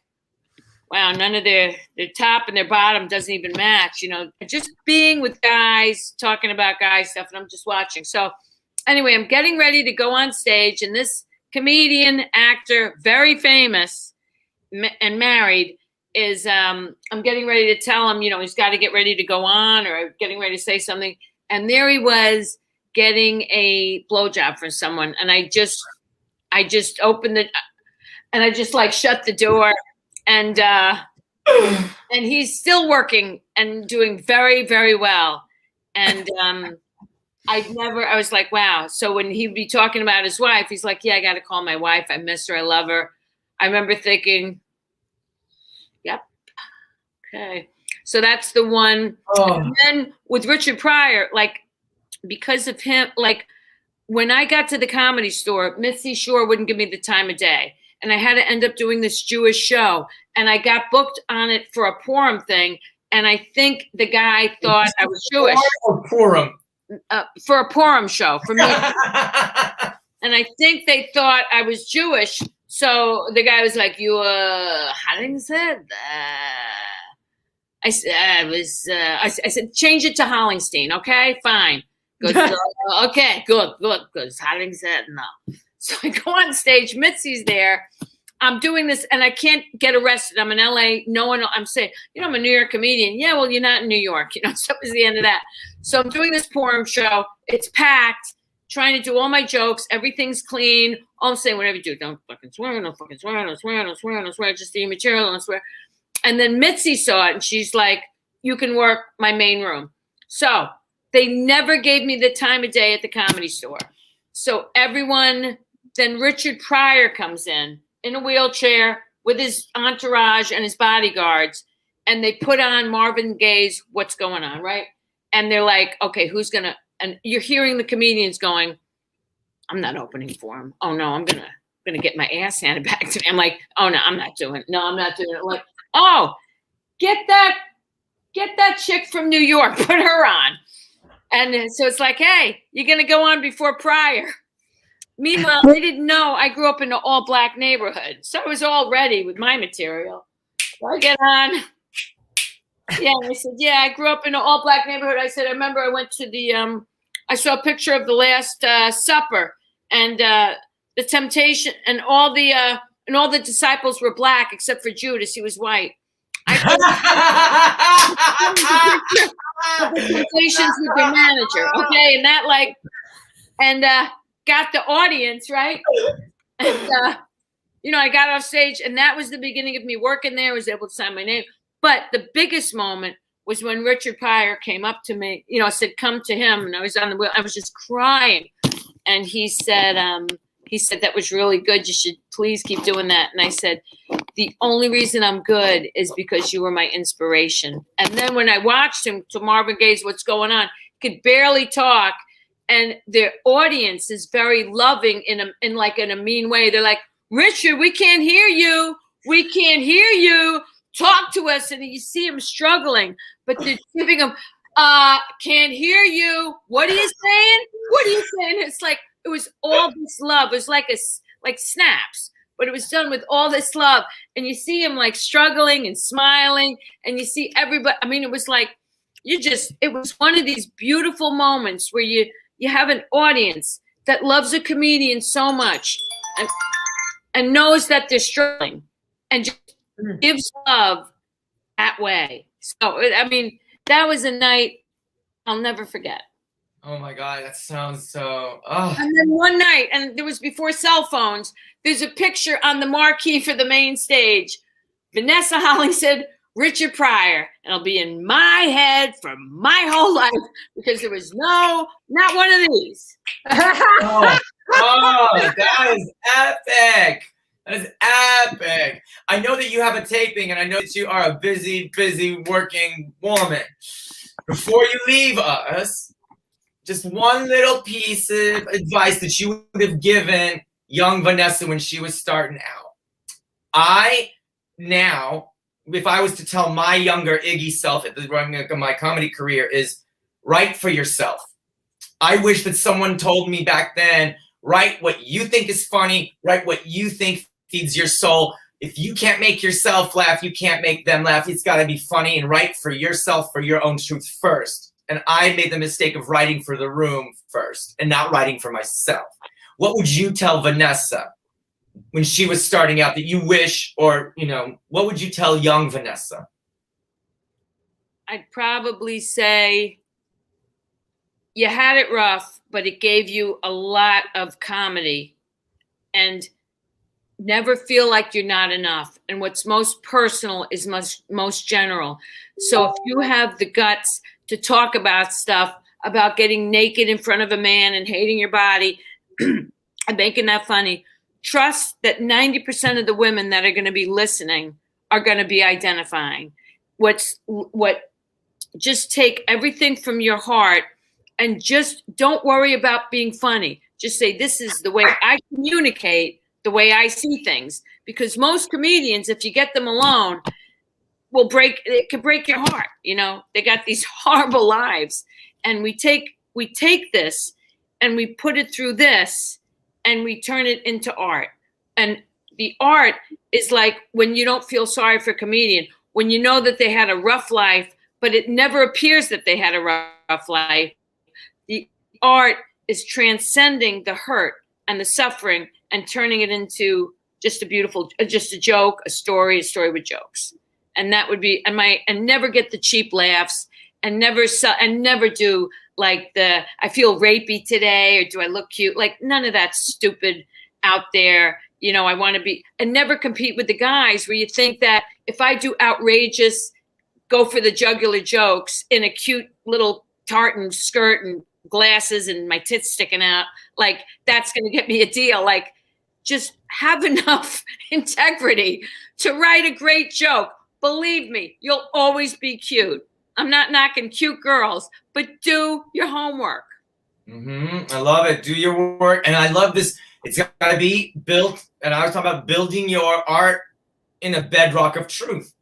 wow, none of their top and their bottom doesn't even match. Just being with guys, talking about guy stuff, and I'm just watching. So anyway, I'm getting ready to go on stage, and this comedian, actor, very famous and married, is I'm getting ready to tell him, he's got to get ready to go on, or getting ready to say something. And there he was getting a blowjob from someone. And I just opened it. And I just like shut the door, and he's still working and doing very, very well. And I was like, wow. So when he'd be talking about his wife, he's like, yeah, I got to call my wife. I miss her. I love her. I remember thinking, yep. Okay. So that's the one. Oh. And then with Richard Pryor, like, because of him, like when I got to the Comedy Store, Mitzi Shore wouldn't give me the time of day. And I had to end up doing this Jewish show. And I got booked on it for a Purim thing. And I think the guy thought I was Jewish. Or Purim? For a Purim show for me. And I think they thought I was Jewish. So the guy was like, you Hollingshead? I said, change it to Hollingstein. Okay, fine. Good. Okay, good. Hollingshead, no. So I go on stage, Mitzi's there. I'm doing this and I can't get arrested. I'm in LA. No one, I'm saying, I'm a New York comedian. Yeah, well, you're not in New York. So it was the end of that. So I'm doing this Purim show. It's packed, trying to do all my jokes. Everything's clean. All I'm saying, whatever you do, don't fucking swear, don't fucking swear, don't swear, don't swear, don't swear, just do your material, don't swear. And then Mitzi saw it and she's like, you can work my main room. So they never gave me the time of day at the Comedy Store. So then Richard Pryor comes in a wheelchair with his entourage and his bodyguards, and they put on Marvin Gaye's What's Going On, right? And they're like, okay, and you're hearing the comedians going, I'm not opening for him. Oh no, I'm gonna get my ass handed back to me. I'm like, oh no, I'm not doing it. No, I'm not doing it. Like, oh, get that chick from New York, put her on. And so it's like, hey, you're gonna go on before Pryor. Meanwhile, they didn't know I grew up in an all-black neighborhood. So I was all ready with my material. So I get on. Yeah, and I said, yeah, I grew up in an all-black neighborhood. I said, I remember I went to I saw a picture of the Last Supper and the temptation, and all the disciples were black except for Judas. He was white. The Temptations with their manager, okay? And that got the audience, right? And, I got off stage, and that was the beginning of me working there. I was able to sign my name. But the biggest moment was when Richard Pryor came up to me. I said, come to him. And I was on the wheel. I was just crying. And he said, that was really good. You should please keep doing that. And I said, the only reason I'm good is because you were my inspiration. And then when I watched him to Marvin Gaye's What's Going On, he could barely talk. And the audience is very loving in a mean way. They're like, Richard, we can't hear you. We can't hear you. Talk to us. And you see him struggling, but they're giving him, can't hear you. What are you saying? What are you saying? It's like, it was all this love. It was like snaps, but it was done with all this love. And you see him like struggling and smiling, and you see everybody. I mean, it was like, it was one of these beautiful moments where you have an audience that loves a comedian so much and knows that they're struggling and just gives love that way. So, I mean, that was a night I'll never forget. Oh my God, that sounds so. Oh. And then one night, and there was before cell phones, there's a picture on the marquee for the main stage. Vanessa Hollingshead, Richard Pryor, and it'll be in my head for my whole life because there was not one of these. Oh, that is epic. That is epic. I know that you have a taping, and I know that you are a busy, busy working woman. Before you leave us, just one little piece of advice that you would have given young Vanessa when she was starting out. If I was to tell my younger Iggy self at the beginning of my comedy career, is write for yourself. I wish that someone told me back then, write what you think is funny, write what you think feeds your soul. If you can't make yourself laugh, you can't make them laugh. It's got to be funny, and write for yourself, for your own truth first. And I made the mistake of writing for the room first and not writing for myself. What would you tell Vanessa when she was starting out that you wish, or, what would you tell young Vanessa? I'd probably say you had it rough, but it gave you a lot of comedy. And never feel like you're not enough. And what's most personal is most general. So if you have the guts to talk about stuff, about getting naked in front of a man and hating your body and making that funny, trust that 90% of the women that are going to be listening are going to be identifying. Just take everything from your heart and just don't worry about being funny. Just say, this is the way I communicate, the way I see things. Because most comedians, if you get them alone, it can break your heart. They got these horrible lives. And we take this and we put it through this and we turn it into art. And the art is like when you don't feel sorry for a comedian, when you know that they had a rough life, but it never appears that they had a rough life. The art is transcending the hurt and the suffering and turning it into just a joke, a story with jokes. And that would be, and never get the cheap laughs, and never do like I feel rapey today, or do I look cute? Like none of that stupid out there. I want to be, and never compete with the guys where you think that if I do outrageous, go for the jugular jokes in a cute little tartan skirt and glasses and my tits sticking out, like that's going to get me a deal. Like just have enough integrity to write a great joke. Believe me, you'll always be cute. I'm not knocking cute girls, but do your homework. I love it. Do your work. And I love this. It's got to be built. And I was talking about building your art in a bedrock of truth.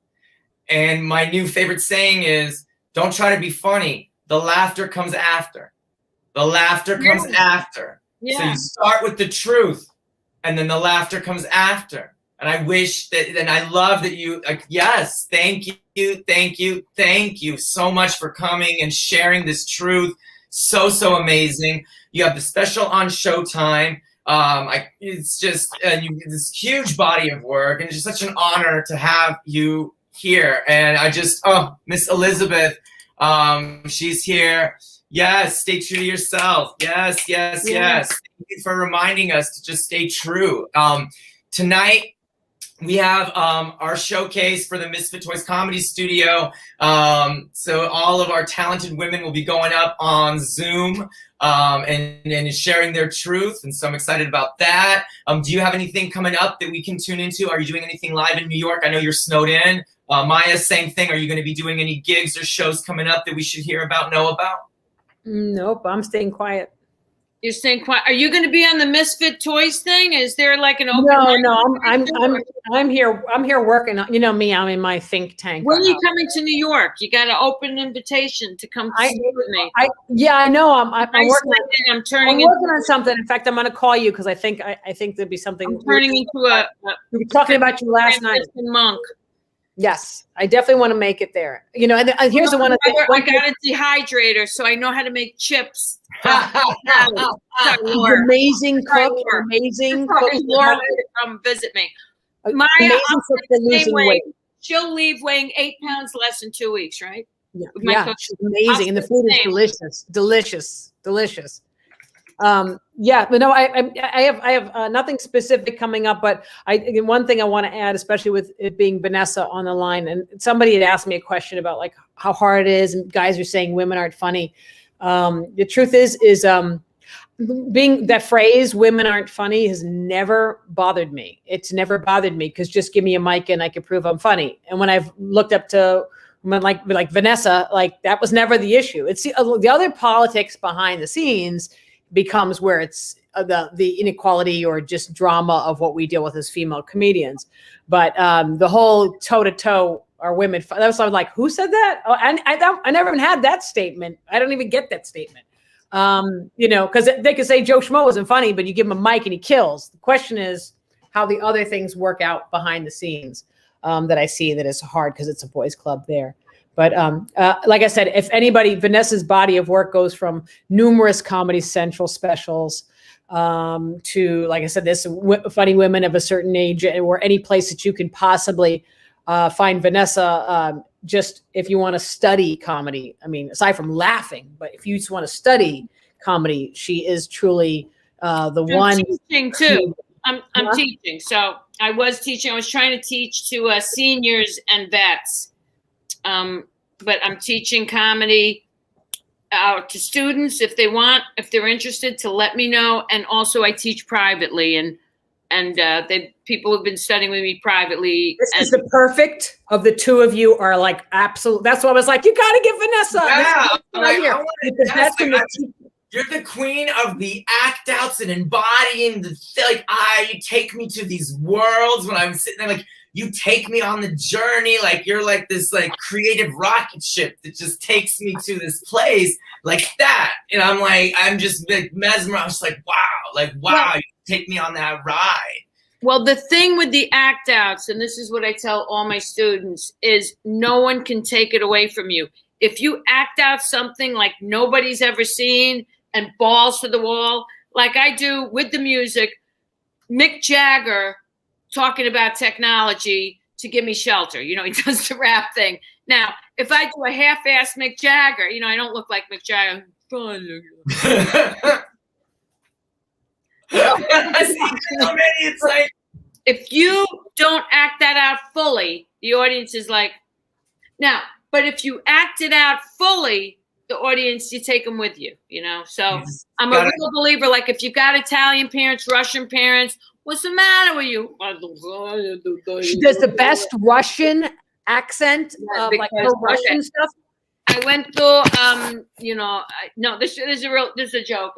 And my new favorite saying is, don't try to be funny. The laughter comes after. The laughter comes after. Yeah. So you start with the truth, and then the laughter comes after. And I wish that, and I love that you, yes, thank you so much for coming and sharing this truth. So amazing. You have the special on Showtime. It's just this huge body of work, and it's just such an honor to have you here. And I just, Miss Elizabeth, she's here. Yes, stay true to yourself. Yes. Thank you for reminding us to just stay true. Tonight, we have our showcase for the Misfit Toys Comedy Studio. So all of our talented women will be going up on Zoom and sharing their truth. And so I'm excited about that. Do you have anything coming up that we can tune into? Are you doing anything live in New York? I know you're snowed in. Maija, same thing. Are you going to be doing any gigs or shows coming up that we should hear about, know about? Nope, I'm staying quiet. You're staying quiet. Are you going to be on the Misfit Toys thing? Is there like an open? No, I'm here. I'm here working. You know me. I'm in my think tank. When are you coming to New York? You got an open invitation to come see with me. I know. I'm working. I'm working on something. In fact, I'm going to call you because I think there'd be something. I'm turning into we were talking about you last night. Monk. Yes, I definitely want to make it there. And here's the one. I got a dehydrator, so I know how to make chips. Amazing cook. Amazing cook. Laura, come visit me. Maija, she'll leave weighing 8 pounds less in 2 weeks, right? Yeah, she's amazing, and the food is delicious. But no, I have nothing specific coming up, but one thing I want to add, especially with it being Vanessa on the line, and somebody had asked me a question about like how hard it is, and guys are saying women aren't funny. The truth is being that phrase, women aren't funny, has never bothered me. It's never bothered me because just give me a mic and I can prove I'm funny. And when I've looked up to women like Vanessa, like that was never the issue. It's the other politics behind the scenes becomes where it's the inequality or just drama of what we deal with as female comedians. But the whole toe to toe are women. That was like, who said that? Oh, I never even had that statement. I don't even get that statement. Because they could say Joe Schmo wasn't funny, but you give him a mic and he kills. The question is how the other things work out behind the scenes that I see that is hard because it's a boys' club there. But like I said, if anybody, Vanessa's body of work goes from numerous Comedy Central specials to, like I said, this funny women of a certain age, or any place that you can possibly find Vanessa. Just if you want to study comedy, I mean, aside from laughing, but if you just want to study comedy, she is truly the one. Teaching too. I'm teaching. So I was teaching. I was trying to teach to seniors and vets. But I'm teaching comedy to students if they're interested, to let me know. And also I teach privately, and people have been studying with me privately. This is the perfect of the two of you are like absolute. That's why I was like, you got to get Vanessa. Yeah, you're the queen of the act outs and embodying the you take me to these worlds when I'm sitting there, like you take me on the journey, like you're like this like creative rocket ship that just takes me to this place like that. And I'm just like mesmerized, like wow, you take me on that ride. Well, the thing with the act outs, and this is what I tell all my students, is no one can take it away from you. If you act out something like nobody's ever seen and balls to the wall, like I do with the music, Mick Jagger talking about technology to give me shelter. He does the rap thing. Now, if I do a half-ass Mick Jagger, I don't look like Mick Jagger. It's like, if you don't act that out fully, the audience is like, now, but if you act it out fully, the audience, you take them with you, So I'm a real believer, like if you got Italian parents, Russian parents, what's the matter with you? She does the best Russian accent, like her Russian stuff. I went to, no, this is a joke.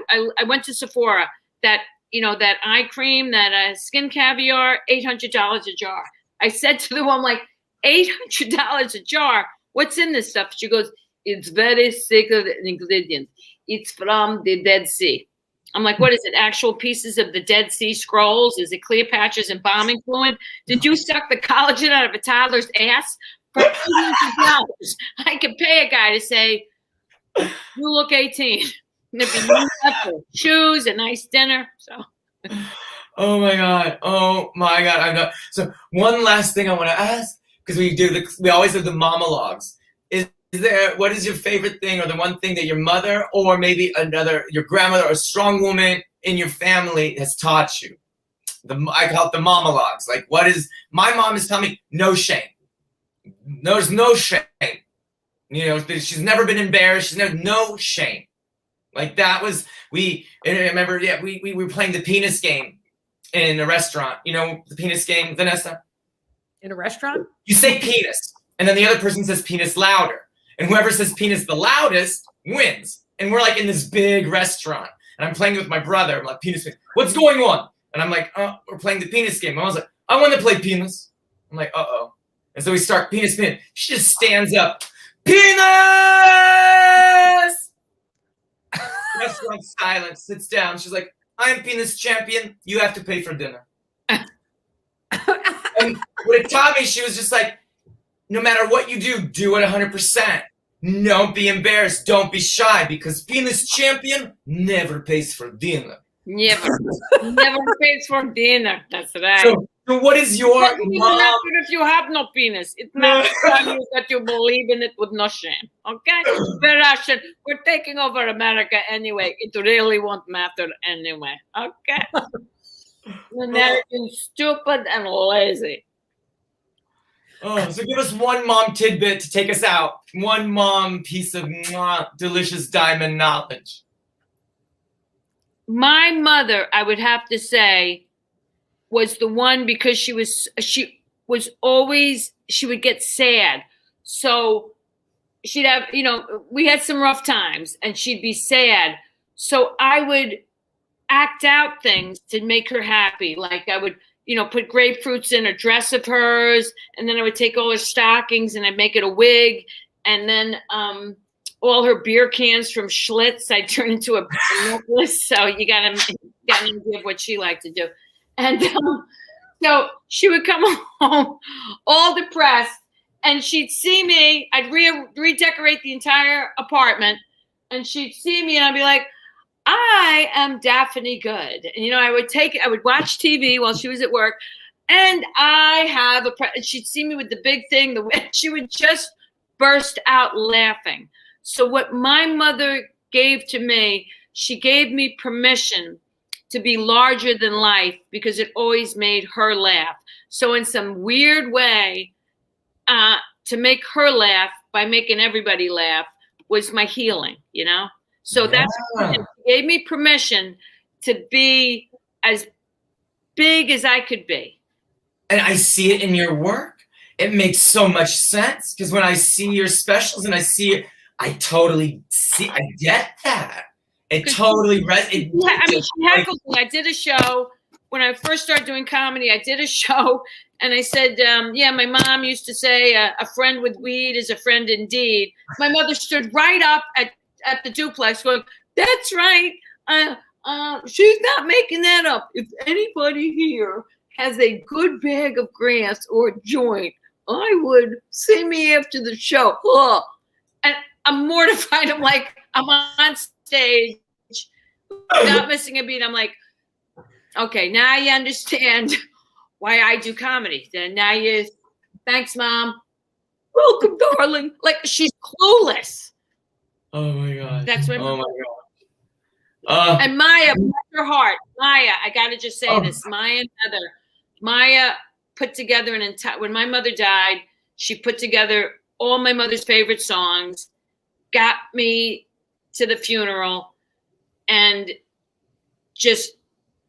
I went to Sephora, that eye cream, that skin caviar, $800 a jar. I said to the woman, like, $800 a jar? What's in this stuff? She goes, it's very secret ingredient. It's from the Dead Sea. I'm like, what is it? Actual pieces of the Dead Sea Scrolls? Is it Cleopatra's embalming fluid? Did you suck the collagen out of a toddler's ass? For $800, I could pay a guy to say, you look 18. And if you shoes, a nice dinner. So. Oh my God. I'm not. So one last thing I want to ask, because we always have the monologues. What is your favorite thing, or the one thing that your mother, or maybe your grandmother, or a strong woman in your family has taught you? I call it the monologues. Like, my mom is telling me, no shame. There's no shame. She's never been embarrassed. No shame. Like that was, I remember, we were playing the penis game in a restaurant. The penis game, Vanessa? In a restaurant? You say penis, and then the other person says penis louder. And whoever says penis the loudest wins. And we're like in this big restaurant. And I'm playing with my brother. I'm like, penis, what's going on? And I'm like, we're playing the penis game. I was like, I want to play penis. I'm like, uh-oh. And so we start penis. She just stands up. Penis! Restaurant silence, sits down. She's like, I'm penis champion. You have to pay for dinner. And what it taught me, she was just like, no matter what you do it 100%. Don't be embarrassed. Don't be shy, because penis champion never pays for dinner. Never pays for dinner. That's right. So what is your mom? If you have no penis, it matters that you believe in it with no shame. Okay? We're Russian. We're taking over America anyway. It really won't matter anyway. Okay? Americans stupid and lazy. So give us one mom tidbit to take us out. One mom piece of delicious diamond knowledge. my mother, I would have to say, was the one, because she would get sad. So she'd have, we had some rough times and she'd be sad. So I would act out things to make her happy. Like I would, put grapefruits in a dress of hers, and then I would take all her stockings and I'd make it a wig. And then all her beer cans from Schlitz, I'd turn into a necklace. So you got an idea of what she liked to do. And so she would come home all depressed, and she'd see me. I'd redecorate the entire apartment, and she'd see me, and I'd be like, I am Daphne Good. And, I would watch TV while she was at work, and and she'd see me with the big thing. She would just burst out laughing. So what my mother gave to me, she gave me permission to be larger than life, because it always made her laugh. So in some weird way, to make her laugh by making everybody laugh was my healing, So that's what it gave me permission to be as big as I could be. And I see it in your work. It makes so much sense, because when I see your specials and I totally see, I get that. It totally resonates. She heckled me. I did a show when I first started doing comedy. I did a show, and I said, my mom used to say, a friend with weed is a friend indeed. My mother stood right up at the duplex going, that's right. She's not making that up. If anybody here has a good bag of grass or joint, I would see me after the show. And I'm mortified. I'm like, I'm on stage without missing a beat. I'm like, okay, now you understand why I do comedy. Then thanks, Mom. Welcome, darling. Like, she's clueless. Oh my God. That's what. Oh my God. And Maija, bless her heart. Maija, I gotta just say this. Maija put together when my mother died, she put together all my mother's favorite songs, got me to the funeral, and just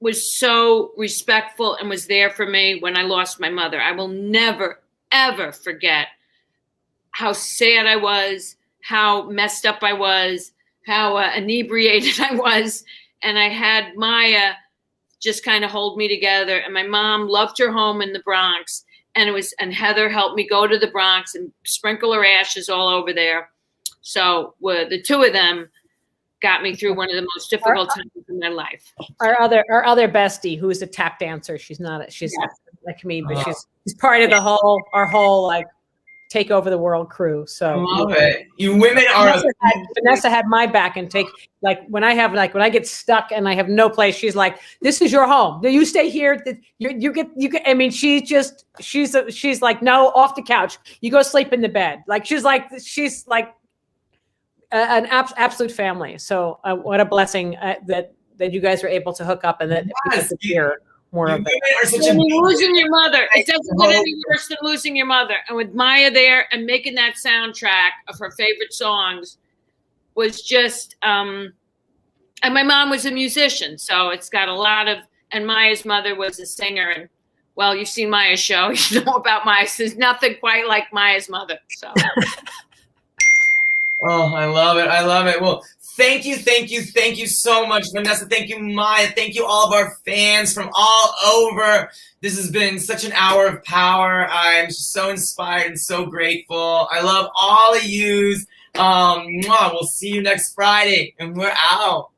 was so respectful and was there for me when I lost my mother. I will never, ever forget how sad I was, how messed up I was, how inebriated I was. And I had Maija just kind of hold me together. And my mom loved her home in the Bronx. And Heather helped me go to the Bronx and sprinkle her ashes all over there. So the two of them got me through one of the most difficult times in my life. Our other bestie, who is a tap dancer. She's not like me, but she's part of our whole like take over the world crew. So I love it. You women are. Vanessa had my back and when I get stuck and I have no place, she's like, "This is your home. You stay here. You get. I mean, she's like, no, off the couch. You go sleep in the bed. Like she's like an absolute family. So what a blessing that you guys were able to hook up and that people could hear more of it. Losing your mother, it doesn't get any worse than losing your mother. And with Maija there and making that soundtrack of her favorite songs was just, and my mom was a musician, so it's got a lot of, and Maija's mother was a singer. And well, you've seen Maija's show, you know about Maija. There's nothing quite like Maija's mother. So. Oh, I love it. I love it. Well, thank you so much, Vanessa. Thank you, Maija. Thank you, all of our fans from all over. This has been such an hour of power. I'm so inspired and so grateful. I love all of yous. We'll see you next Friday, and we're out.